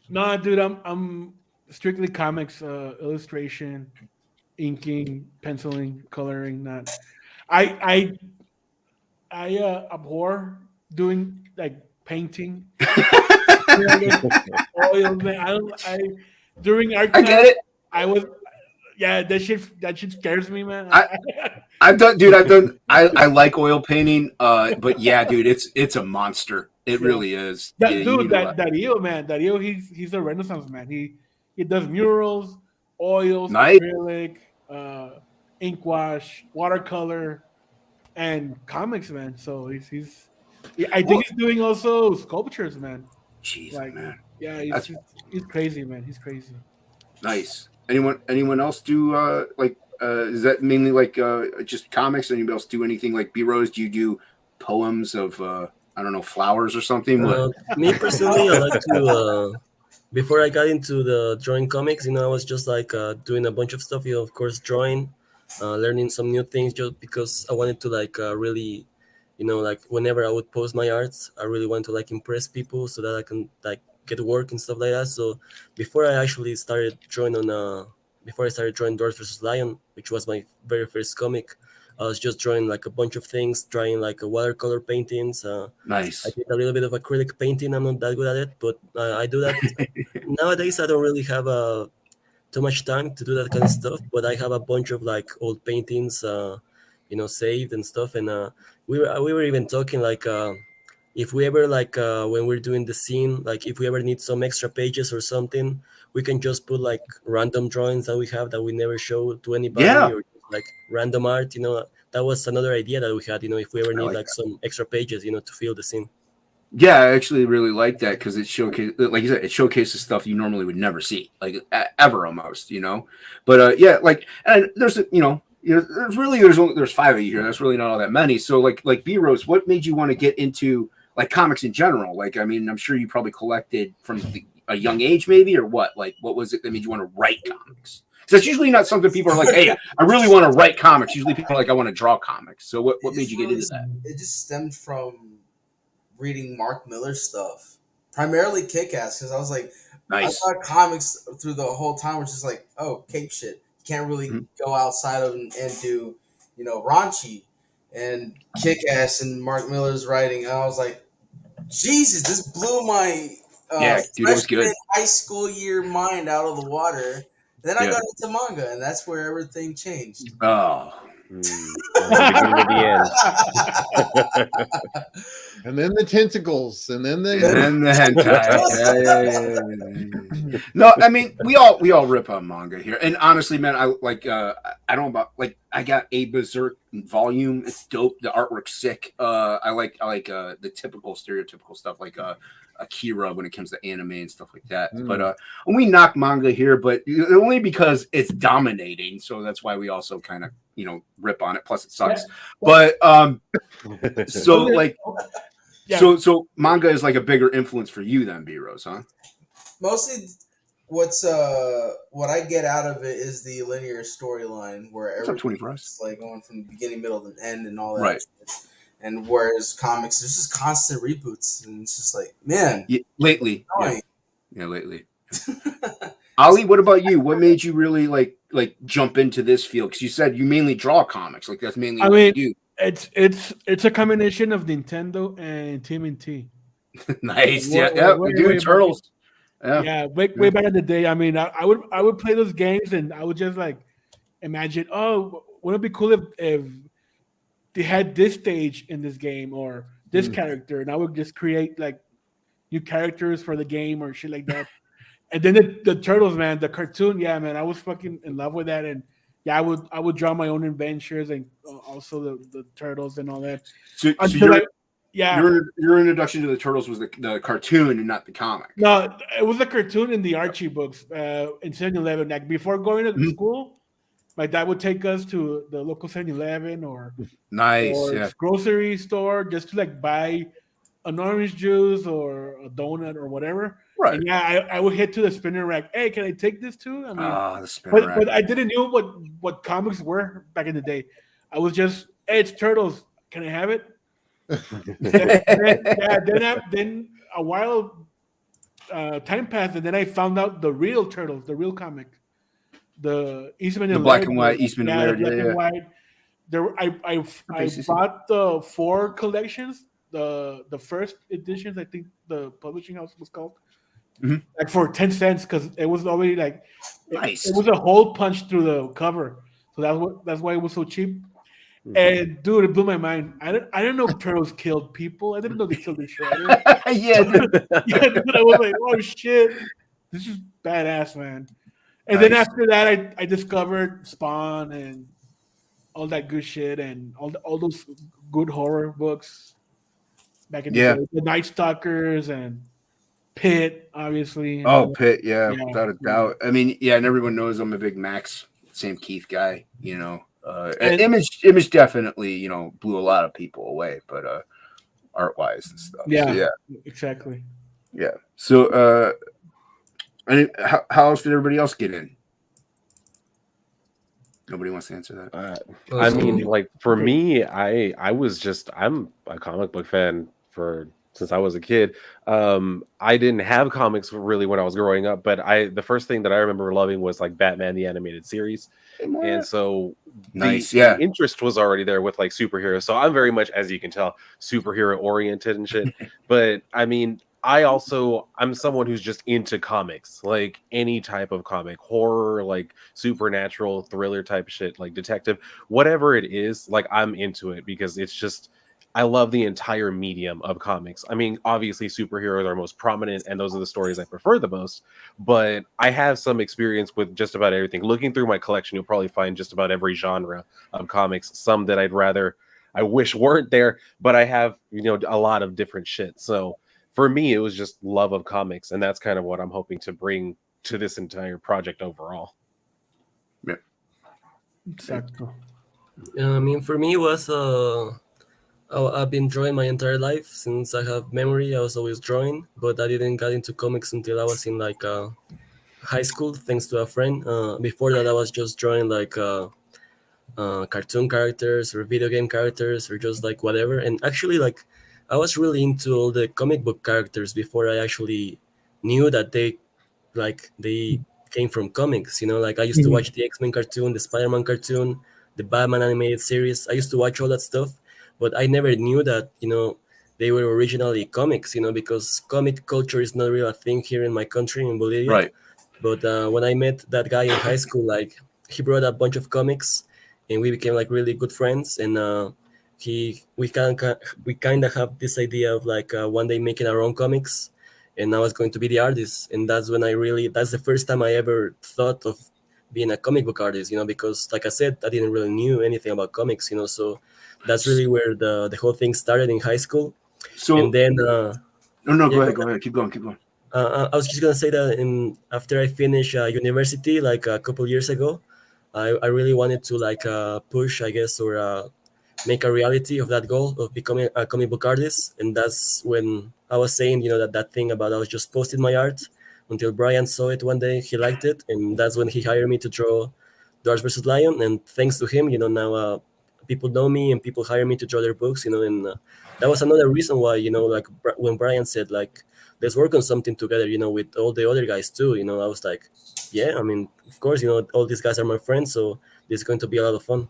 No, dude, I'm strictly comics, illustration, inking, penciling, coloring. Not, I abhor doing like painting. Oil, man. During art class, I get it. I was, that shit scares me, man. I've done. I like oil painting, but yeah, dude, it's a monster. It really is. Dario, he's a Renaissance man. He does murals, oils, nice. acrylic, ink wash, watercolor, and comics, man. So I think he's doing also sculptures, man. Jeez, like, man. Yeah, he's crazy, man. He's crazy. Nice. Anyone else do is that mainly like just comics? Anybody else do anything like B-Rose? Do you do poems of I don't know, flowers or something? Me personally, I like to before I got into the drawing comics, I was just like doing a bunch of stuff, of course, drawing, learning some new things just because I wanted to like really, like whenever I would post my arts, I really want to like impress people so that I can like get work and stuff like that. So before I actually started drawing before I started drawing Dwarf vs. Lion, which was my very first comic, I was just drawing like a bunch of things, drawing like a watercolor paintings. Nice. I did a little bit of acrylic painting. I'm not that good at it, but I do that. Nowadays, I don't really have too much time to do that kind of stuff, but I have a bunch of like old paintings, saved and stuff. And we were even talking like if we ever like when we're doing the scene, like if we ever need some extra pages or something, we can just put like random drawings that we have that we never show to anybody, or like random art. That was another idea that we had. If we ever need like some extra pages, to fill the scene. Yeah, I actually really like that because it showcases, like you said, it showcases stuff you normally would never see, like ever almost, But yeah, like, and there's there's 5 of you here. That's really not all that many. So like B-Rose, what made you want to get into like comics in general? Like, I mean, I'm sure you probably collected from a young age, maybe, or what? Like, what was it that made you want to write comics? Because that's usually not something people are like, hey, I really want to write comics. Usually people are like, I want to draw comics. So what made you get into that? It just stemmed from reading Mark Miller stuff, primarily Kick-Ass, because I was like, nice. I thought comics through the whole time was just like, oh, cape shit. You can't really go outside of and do, raunchy. And Kick-Ass and Mark Miller's writing, and I was like, Jesus, this blew my dude, it was good. high school year mind out of the water. Then I got into manga, and that's where everything changed. Oh. The And then the tentacles, and then the hentai. No, I mean we all rip on manga here, and honestly, man, I don't about like I got a Berserk volume. It's dope. The artwork's sick. I like the typical stereotypical stuff like Akira when it comes to anime and stuff like that. But we knock manga here, but only because it's dominating. So that's why we also kind of rip on it. Plus it sucks. But so like so manga is like a bigger influence for you than B-Rose, huh? Mostly, what I get out of it is the linear storyline where everything's like going from the beginning, middle, and end, and all that. Right. Shit. And whereas comics, there's just constant reboots, and it's just like, man, lately. Ali, what about you? What made you really like jump into this field? Because you said you mainly draw comics, like that's mainly what you do. It's a combination of Nintendo and TMNT. Nice, we do Turtles. Way back in the day. I mean, I would play those games, and I would just like imagine, wouldn't it be cool if they had this stage in this game or this character, and I would just create like new characters for the game or shit like that. And then the Turtles, man, the cartoon, man, I was fucking in love with that, and I would draw my own adventures and also the Turtles and all that. So your introduction to the Turtles was the cartoon and not the comic. No, it was a cartoon in the Archie books in 7-Eleven. Like before going to school, my dad would take us to the local 7-Eleven or grocery store just to like buy an orange juice or a donut or whatever. Right. And I would hit to the spinner rack. Hey, can I take this too? I mean, the spinner rack. But I didn't know what comics were back in the day. I was just, hey, it's Turtles. Can I have it? Then a while time passed, and then I found out the real Turtles, the real comic, the Eastman and black and white Eastman and Laird, and white. There, I bought the 4 collections, the first editions. I think the publishing house was called, like for 10 cents because it was already like nice. It was a hole punched through the cover, so that's why it was so cheap. And dude, it blew my mind. I didn't know Turtles killed people. I didn't know they killed the Shredder. Dude, I was like, oh shit, this is badass, man. And then after that, I discovered Spawn and all that good shit and all those good horror books back in the day. The Night Stalkers and Pit, obviously. Pit, without a doubt. I mean, and everyone knows I'm a big Max Sam Keith guy, And Image definitely, blew a lot of people away, but art wise and stuff. Exactly. Yeah. So, how else did everybody else get in? Nobody wants to answer that. I mean, like for me, I'm a comic book fan since I was a kid. I didn't have comics really when I was growing up, but the first thing that I remember loving was like Batman the animated series. And so the interest was already there with like superheroes. So I'm very much, as you can tell, superhero oriented and shit. But I mean, I'm someone who's just into comics, like any type of comic, horror, like supernatural, thriller type shit, like detective, whatever it is, like I'm into it because it's just, I love the entire medium of comics. I mean, obviously superheroes are most prominent and those are the stories I prefer the most, but I have some experience with just about everything. Looking through my collection, you'll probably find just about every genre of comics, some that I wish weren't there, but I have, a lot of different shit. So for me, it was just love of comics, and that's kind of what I'm hoping to bring to this entire project overall. Yeah. Exactly. I mean, for me, it was I've been drawing my entire life since I have memory. I was always drawing, but I didn't get into comics until I was in like high school, thanks to a friend. Before that, I was just drawing like cartoon characters or video game characters or just like whatever. And actually, like I was really into all the comic book characters before I actually knew that they came from comics. Like I used to watch the X-Men cartoon, the Spider-Man cartoon, the Batman animated series. I used to watch all that stuff, but I never knew that they were originally comics. Because comic culture is not really a thing here in my country in Bolivia. Right. But when I met that guy in high school, like he brought a bunch of comics, and we became like really good friends. And we kind of have this idea of like one day making our own comics, and I was going to be the artist. And that's when that's the first time I ever thought of being a comic book artist, because like I said, I didn't really knew anything about comics, so that's really where the whole thing started in high school. And So then no, yeah, go go ahead, keep going, keep going. I was just gonna say that after I finished university, like a couple years ago, I really wanted to like push, I guess, or make a reality of that goal of becoming a comic book artist. And that's when I was saying, that thing about I was just posting my art until Brian saw it one day, he liked it, and that's when he hired me to draw Dwarves versus Lion. And thanks to him, now people know me and people hire me to draw their books, and that was another reason why, like when Brian said like let's work on something together, with all the other guys too. I was like, yeah, I mean, of course, all these guys are my friends, so this is going to be a lot of fun.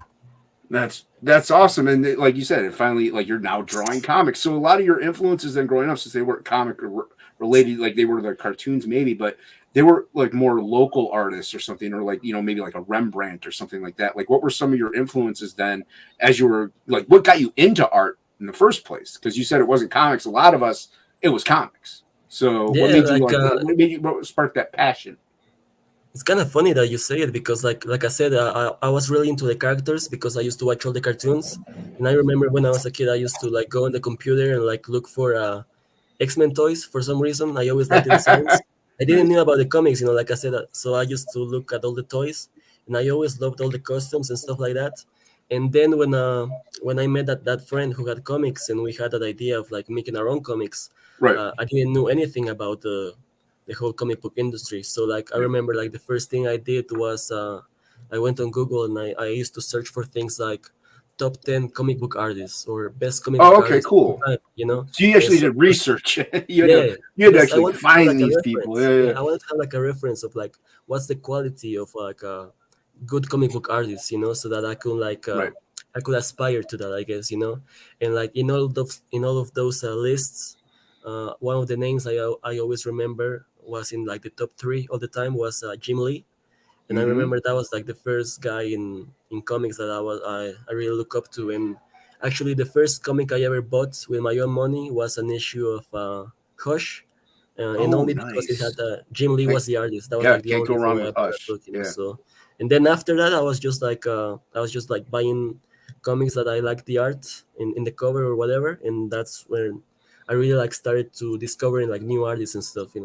That's awesome, and like you said, it finally like you're now drawing comics. So a lot of your influences then growing up, since they weren't comic or related, like they were the cartoons maybe, but they were like more local artists or something, or like maybe like a Rembrandt or something like that. Like, what were some of your influences then, as you were like, what got you into art in the first place? Because you said it wasn't comics. A lot of us, it was comics. So what Yeah, made you like like? What sparked that passion? it's kind of funny that you say it because like I said, I was really into the characters because I used to watch all the cartoons. And I remember when I was a kid, I used to like go on the computer and like look for X-Men toys. For some reason I always liked the designs. I didn't Nice. know about the comics, like I said, so I used to look at all the toys, and I always loved all the costumes and stuff like that. And then when I met that friend who had comics, and we had that idea of like making our own comics, Right. I didn't know anything about the whole comic book industry. So like I remember like the first thing I did was I went on Google, and I used to search for things like top 10 comic book artists or best comic book Oh, okay, artists of all cool. time. So you And actually so did research. yeah, You had to because I actually wanted to have find like a these people. reference. Yeah, Yeah, yeah. I wanted to have like a reference of like what's the quality of like a good comic book artist, so that I could like Right. I could aspire to that, I guess. And like in all of those lists, one of the names I always remember was in like the top three all the time was Jim Lee. And I Mm-hmm. remember that was like the first guy in comics that I really look up to. And actually the first comic I ever bought with my own money was an issue of Hush, and Oh, only because it nice. had Jim Lee Like, was the artist. That was yeah, like the can't only go reason wrong why I with bought that Hush. book. Yeah. So, and then after that, I was just like buying comics that I liked the art in the cover or whatever, and that's when I really like started to discovering like new artists and stuff.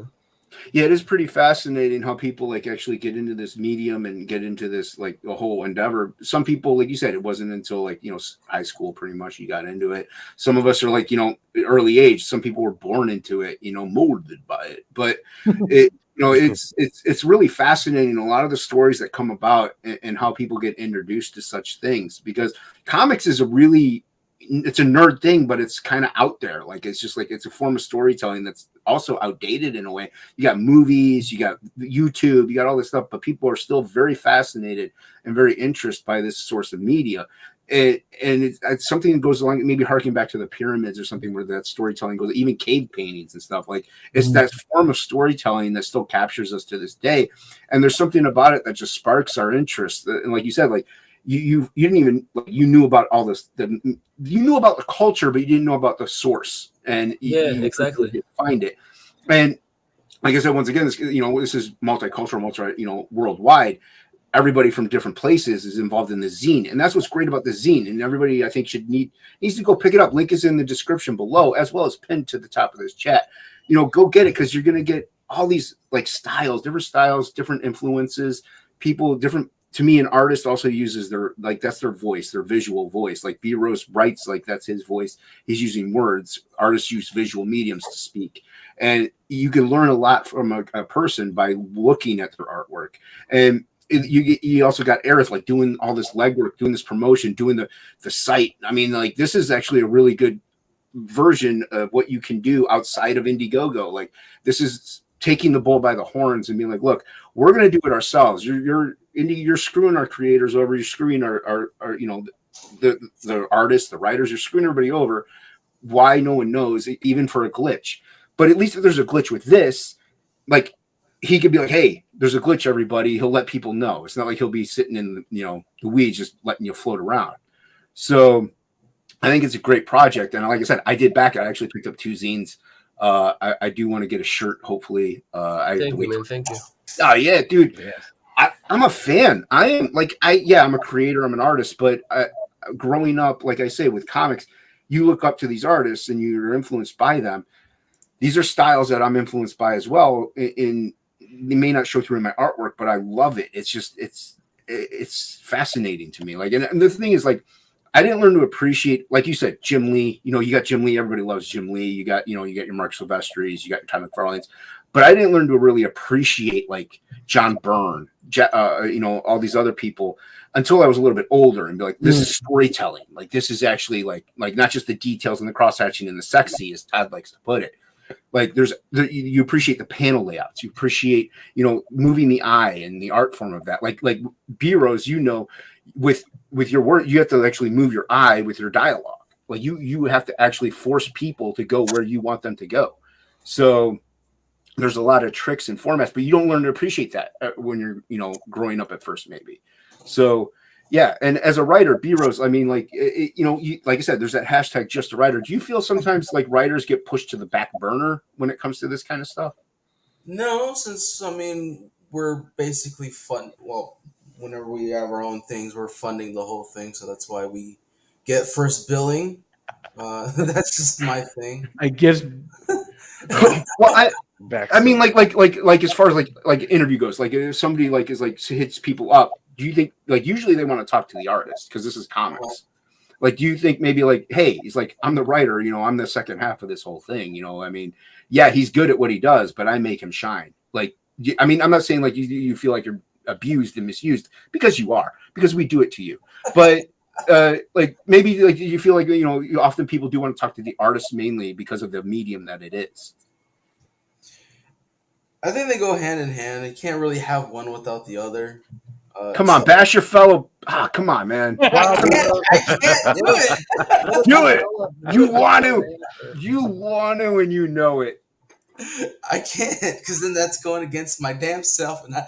Yeah, it is pretty fascinating how people like actually get into this medium and get into this like the whole endeavor. Some people, like you said, it wasn't until like high school pretty much you got into it. Some of us are like early age. Some people were born into it, molded by it. But it it's really fascinating a lot of the stories that come about and how people get introduced to such things, because comics is it's a nerd thing, but it's kind of out there. Like it's just like it's a form of storytelling that's also outdated in a way. You got movies, you got YouTube, you got all this stuff, but people are still very fascinated and very interested by this source of media. And it's something that goes along, maybe harking back to the pyramids or something, where that storytelling goes, even cave paintings and stuff. Like it's that form of storytelling that still captures us to this day. And there's something about it that just sparks our interest. And like you said, like you didn't even like, you knew about all this, you knew about the culture, but you didn't know about the source, and Yeah, you exactly. didn't find it. And like I said, once again, this is multicultural, worldwide. Everybody from different places is involved in the zine, and that's what's great about the zine. And everybody, I think, needs to go pick it up. Link is in the description below, as well as pinned to the top of this chat. Go get it, because you're gonna get all these like styles, different influences, people, different. To me, an artist also uses that's their voice, their visual voice. Like B Rose writes, like that's his voice. He's using words. Artists use visual mediums to speak, and you can learn a lot from a person by looking at their artwork. And you also got Aerith like doing all this legwork, doing this promotion, doing the site. I mean, like this is actually a really good version of what you can do outside of Indiegogo. Like this is taking the bull by the horns and being like, look, we're going to do it ourselves. You're screwing our creators over. You're screwing our the artists, the writers. You're screwing everybody over. Why? No one knows, even for a glitch. But at least if there's a glitch with this, like he could be like, hey, there's a glitch, everybody. He'll let people know. It's not like he'll be sitting in the weeds just letting you float around. So I think it's a great project. And like I said, I did back it. I actually picked up 2 zines. I do want to get a shirt, hopefully. I have to Thank you, wait. man. Thank you. Oh yeah, dude. Yeah. I'm a fan. I'm a creator. I'm an artist, but growing up, like I say, with comics, you look up to these artists and you're influenced by them. These are styles that I'm influenced by as well. They may not show through in my artwork, but I love it. It's fascinating to me. Like, and the thing is, like, I didn't learn to appreciate, like you said, Jim Lee. You know, you got Jim Lee. Everybody loves Jim Lee. You got your Mark Silvestris. You got your Todd McFarlane's. But I didn't learn to really appreciate like John Byrne, all these other people until I was a little bit older and be like, this is storytelling. Like, this is actually like not just the details and the cross hatching and the sexy, as Todd likes to put it. Like, you appreciate the panel layouts. You appreciate, moving the eye and the art form of that. Like B-Rose, with your word, you have to actually move your eye with your dialogue. Like you have to actually force people to go where you want them to go. So there's a lot of tricks and formats, but you don't learn to appreciate that when you're, growing up at first, maybe. So yeah. And as a writer, B-Rose, I mean, like, like I said, there's that hashtag just a writer. Do you feel sometimes like writers get pushed to the back burner when it comes to this kind of stuff? No, since we're basically well, whenever we have our own things, we're funding the whole thing, so that's why we get first billing. That's just my thing. I guess. Well, I mean, like as far as like interview goes, like if somebody like hits people up, do you think like usually they want to talk to the artist because this is comics? Like, do you think maybe like, hey, he's like, I'm the writer, I'm the second half of this whole thing, I mean, yeah, he's good at what he does, but I make him shine. Like, I mean, I'm not saying like you feel like you're abused and misused, because you are, because we do it to you, but like maybe like you feel like often people do want to talk to the artist mainly because of the medium that it is. I think they go hand in hand. You can't really have one without the other. Come on, bash your fellow. Come on, man. I can't do it. Do it. You want to, and you know it. I can't, because then that's going against my damn self, and I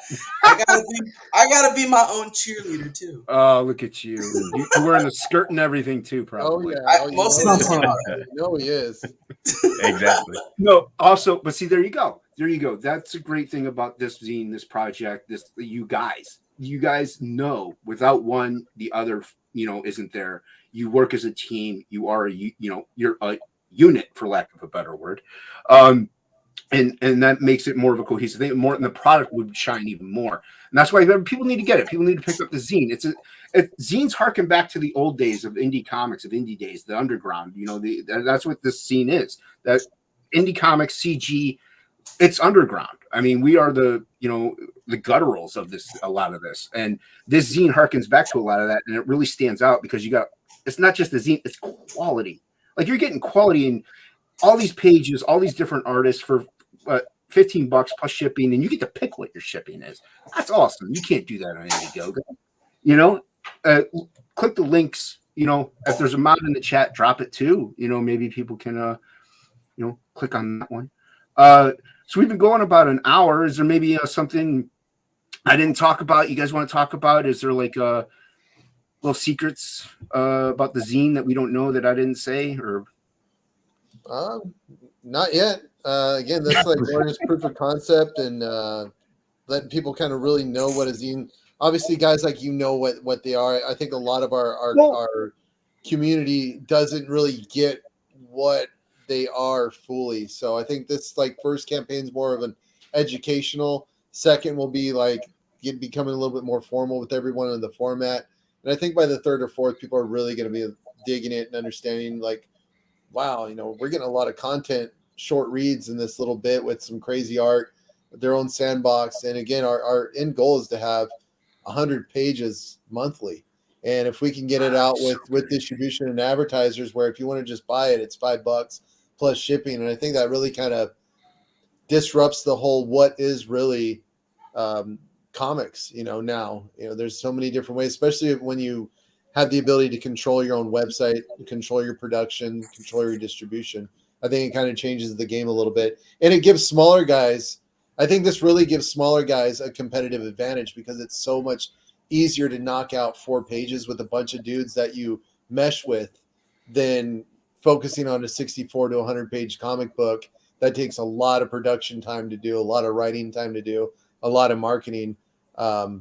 gotta be my own cheerleader too. Oh, look at you! You're wearing the skirt and everything too, probably. Oh yeah, mostly this time. No, he is. Exactly. No, also, but see, there you go. That's a great thing about this zine, this project, you guys know without one, the other, isn't there. You work as a team. You are, you're a unit, for lack of a better word. And that makes it more of a cohesive thing. And the product would shine even more. And that's why people need to get it. People need to pick up the zine. Zines harken back to the old days of indie comics, of indie days, the underground. That's what this zine is. That indie comics, CG, it's underground. I mean, we are the gutturals of this, a lot of this. And this zine harkens back to a lot of that. And it really stands out because it's not just the zine, it's quality. Like, you're getting quality in all these pages, all these different artists for $15 plus shipping, and you get to pick what your shipping is. That's awesome. You can't do that on Indiegogo. Click the links. If there's a mod in the chat, drop it too. Maybe people can click on that one. So we've been going about an hour. Is there maybe something I didn't talk about you guys want to talk about? Is there like little secrets about the zine that we don't know that I didn't say? Or not yet. Again, that's like learning proof of concept and letting people kind of really know what a zine. Obviously, guys like what they are. I think a lot of our community doesn't really get what they are fully. So I think this first campaign is more of an educational. Second will be becoming a little bit more formal with everyone in the format. And I think by the third or fourth, people are really going to be digging it and understanding wow, we're getting a lot of content, short reads in this little bit with some crazy art, with their own sandbox. And again, our end goal is to have 100 pages monthly. And if we can get it out with distribution and advertisers, where if you want to just buy it, it's $5 plus shipping. And I think that really kind of disrupts the whole what is really comics, now. There's so many different ways, especially when you have the ability to control your own website, control your production, control your distribution. I think it kind of changes the game a little bit. And it gives smaller guys, I think this really gives smaller guys a competitive advantage, because it's so much easier to knock out 4 pages with a bunch of dudes that you mesh with than focusing on a 64 to 100 page comic book. That takes a lot of production time to do, a lot of writing time to do, a lot of marketing.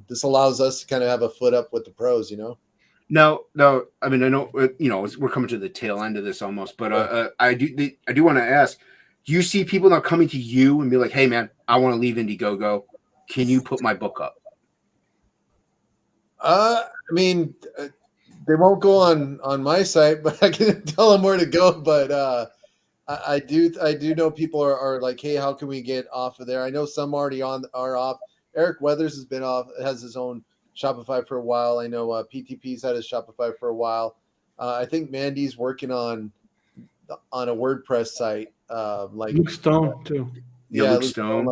This allows us to kind of have a foot up with the pros, you know. No, I mean, I know, we're coming to the tail end of this almost, but I do want to ask, do you see people now coming to you and be like, hey, man, I want to leave Indiegogo. Can you put my book up? I mean, they won't go on my site, but I can tell them where to go. But I do know people are like, hey, how can we get off of there? I know some already are off. Eric Weathers has been off, has his own Shopify for a while. I know PTP's had his Shopify for a while. I think Mandy's working on a WordPress site. Like Luke Stone too. Yeah, Luke Stone.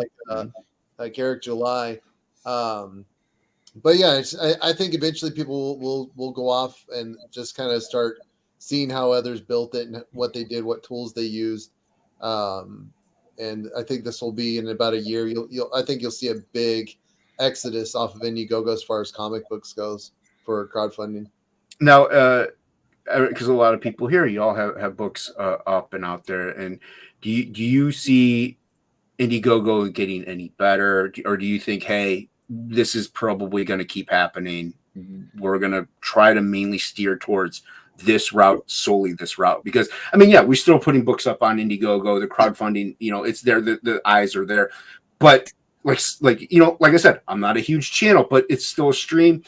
Like Eric July. But yeah, I think eventually people will go off and just kind of start seeing how others built it and what they did, what tools they used. And I think this will be in about a year. I think you'll see a big exodus off of Indiegogo as far as comic books goes for crowdfunding. Now, because a lot of people here, you all have books up and out there, and do you see Indiegogo getting any better, or do you think, hey, this is probably going to keep happening? We're going to try to mainly steer towards this route, solely this route, because I mean, yeah, we're still putting books up on Indiegogo, the crowdfunding, it's there, the eyes are there, but like I said, I'm not a huge channel, but it's still a stream.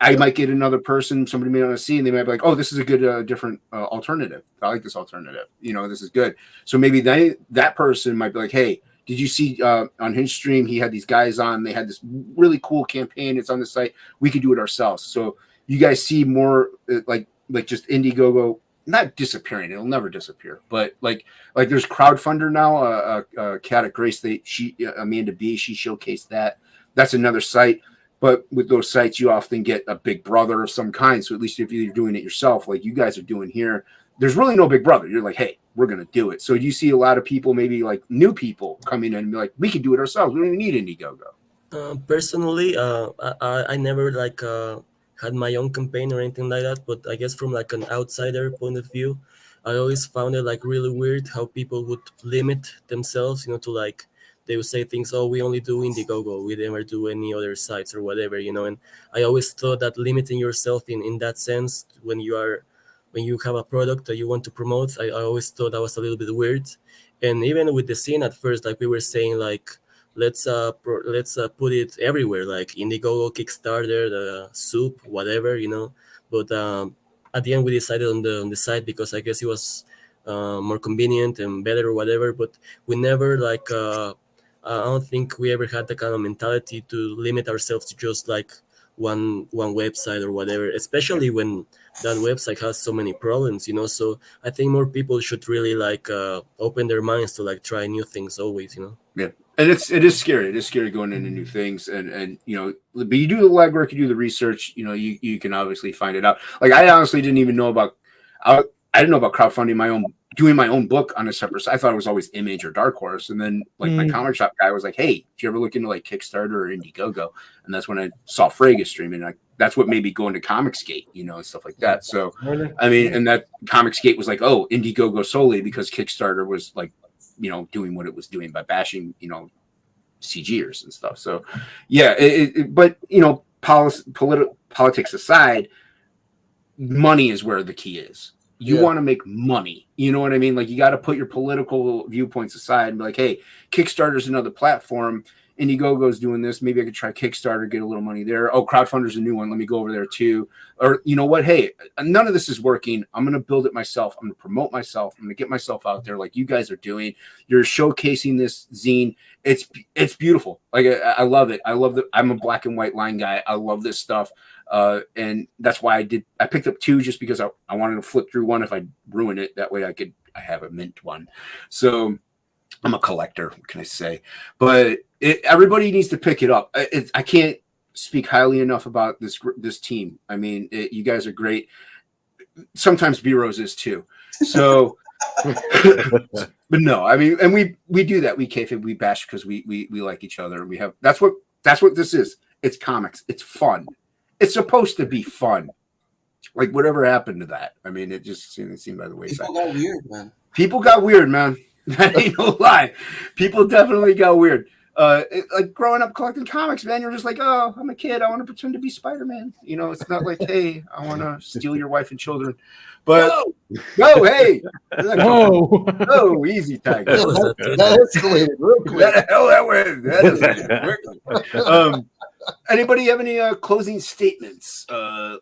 I might get another person, somebody may want to see, and they might be like, oh, this is a good, different alternative. I like this alternative. This is good. So maybe that person might be like, hey, did you see on his stream, he had these guys on, they had this really cool campaign. It's on the site. We could do it ourselves. So you guys see more like just Indiegogo not disappearing. It'll never disappear. But like there's Crowdfunder now, Cat at Gray State, Amanda B, she showcased that. That's another site. But with those sites, you often get a big brother of some kind. So at least if you're doing it yourself, like you guys are doing here, there's really no big brother. You're like, hey, we're going to do it. So you see a lot of people, maybe like new people coming in and be like, we can do it ourselves. We don't even need Indiegogo. Personally, I never had my own campaign or anything like that. But I guess from like an outsider point of view, I always found it like really weird how people would limit themselves, to like, they would say things, oh, we only do Indiegogo, we never do any other sites or whatever, and I always thought that limiting yourself in that sense, when you have a product that you want to promote, I always thought that was a little bit weird. And even with the scene at first, like we were saying, like let's put it everywhere, like Indiegogo, Kickstarter, the soup, whatever, but at the end we decided on the site because I guess it was more convenient and better or whatever, but we never I don't think we ever had the kind of mentality to limit ourselves to just like one website or whatever, especially when that website has so many problems, so I think more people should really open their minds to like try new things always. Yeah, and it is scary. It is scary going into new things, and but you do the legwork, you do the research. You can obviously find it out. Like I honestly didn't even know about. I didn't know about crowdfunding doing my own book on a separate site. I thought it was always Image or Dark Horse. And then my comic shop guy was like, hey, did you ever look into like Kickstarter or Indiegogo? And that's when I saw Frega streaming. That's what made me go into Comicsgate, and stuff like that. So, I mean, and that Comicsgate was like, oh, Indiegogo solely because Kickstarter was like, doing what it was doing by bashing, CGers and stuff. So, yeah, but, politics aside, money is where the key is. You want to make money. You know what I mean? Like you got to put your political viewpoints aside and be like, hey, Kickstarter's another platform. Indiegogo's doing this. Maybe I could try Kickstarter, get a little money there. Oh, Crowdfunder's a new one. Let me go over there too. Or you know what? Hey, none of this is working. I'm going to build it myself. I'm going to promote myself. I'm going to get myself out there like you guys are doing. You're showcasing this zine. It's beautiful. Like I love it. I love that. I'm a black and white line guy. I love this stuff. And that's why I picked up 2 just because I wanted to flip through one if I ruin it. That way I have a mint one. So I'm a collector. What can I say? But everybody needs to pick it up. I can't speak highly enough about this team. I mean, you guys are great. Sometimes B-Rose is too. So, but no, I mean, and we do that. We kayfabe, we bash because we like each other. We have that's what this is. It's comics. It's fun. It's supposed to be fun. Like whatever happened to that? I mean, it just seemed by the wayside. People got weird, man. People got weird, man. That ain't no lie. People definitely got weird. Like growing up collecting comics, man, you're just like, oh, I'm a kid. I want to pretend to be Spider-Man. You know, it's not like, hey, I want to steal your wife and children. But no, hey, No. oh, easy, Tiger. That was not good. That escalated real quick. That hell that went. That is quickly. Anybody have any closing statements?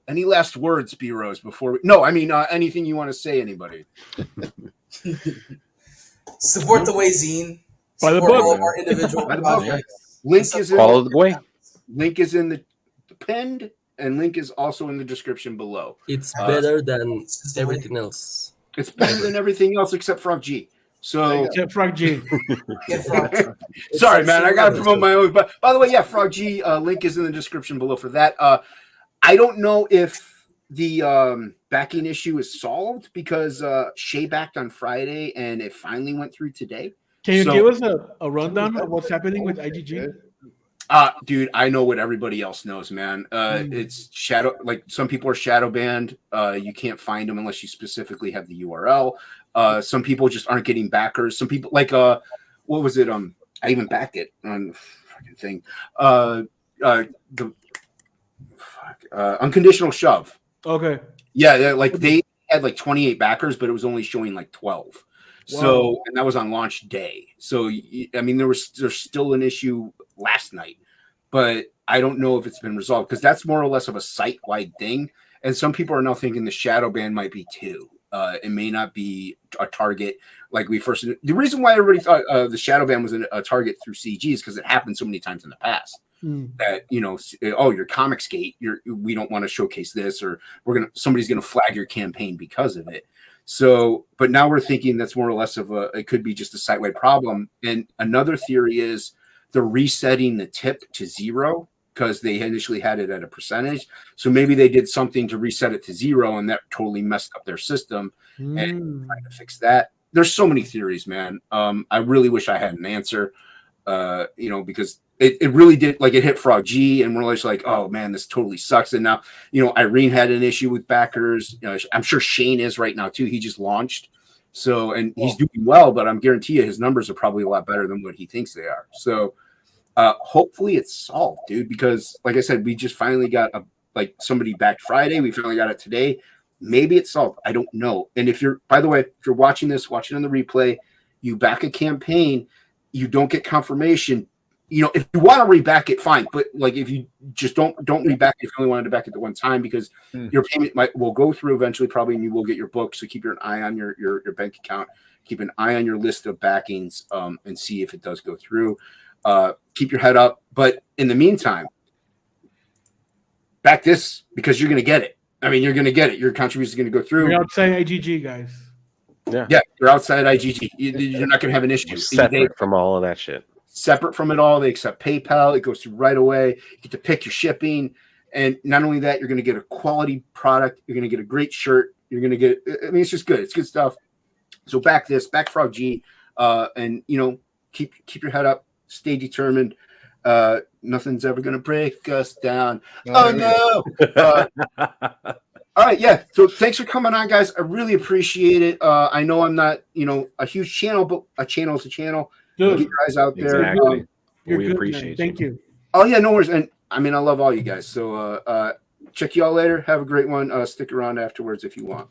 Any last words, B-Rose, before we... No, I mean anything you want to say, anybody? Support the Way Zine. By the Support book. all of our individual By the book. projects. Link is in Follow the way. link is in the pinned, and link is also in the description below. It's better than everything else. It's better than everything else except Frog G. So Except Frog G. Get from- sorry, man, I gotta promote my own. But by the way, yeah, Frog G link is in the description below for that. I don't know if the backing issue is solved because Shay backed on Friday and it finally went through today. Can you So- give us a rundown of what's happening with IGG? Dude, I know what everybody else knows, man. It's shadow, like some people are shadow banned. You can't find them unless you specifically have the URL. Some people just aren't getting backers. Some people like what was it? I even backed it on the fucking thing. Unconditional shove. Okay. Yeah, like they had like 28 backers, but it was only showing like 12. So, and that was on launch day. So, I mean, there's still an issue last night, but I don't know if it's been resolved because that's more or less of a site-wide thing. And some people are now thinking the shadow ban might be too. It may not be a target like we first. The reason why everybody thought the shadow ban was a target through CG is because it happened so many times in the past. That oh, your Comicsgate, we don't want to showcase this, or somebody's gonna flag your campaign because of it. So, but now we're thinking that's more or less of it could be just a site-wide problem. And another theory is they're resetting the tip to 0 because they initially had it at a percentage. So maybe they did something to reset it to 0 and that totally messed up their system and trying to fix that. There's so many theories, man. I really wish I had an answer, because it really did, like it hit Frog G and we're just like, oh man, this totally sucks. And now, Irene had an issue with backers. I'm sure Shane is right now too. He just launched. So, and he's doing well, but I'm guarantee you his numbers are probably a lot better than what he thinks they are. So hopefully it's solved, dude, because like I said, we just finally got somebody backed Friday. We finally got it today. Maybe it's solved. I don't know. And by the way, if you're watching this, watching on the replay, you back a campaign, you don't get confirmation. If you want to reback it, fine. But like, if you just don't reback it, if you only wanted to back it the one time, because your payment will go through eventually, probably, and you will get your book. So keep an eye on your bank account. Keep an eye on your list of backings, and see if it does go through. Keep your head up. But in the meantime, back this because you're going to get it. I mean, you're going to get it. Your contribution is going to go through. We're outside IGG, guys. Yeah, you're outside IGG. You're not going to have an issue. Separate from all of that shit. Separate from it all. They accept PayPal. It goes through right away. You get to pick your shipping. And not only that, you're going to get a quality product. You're going to get a great shirt. You're going to get, it's just good. It's good stuff. So back Frog G, and, keep your head up. Stay determined. Nothing's ever going to break us down. Oh, no. All right. Yeah. So thanks for coming on, guys. I really appreciate it. I know I'm not, a huge channel, but a channel is a channel. Dude, get you guys out there. Exactly. you're We good, appreciate man. you. Thank you. Oh, yeah. No worries. And I mean, I love all you guys. So check you all later. Have a great one. Stick around afterwards if you want.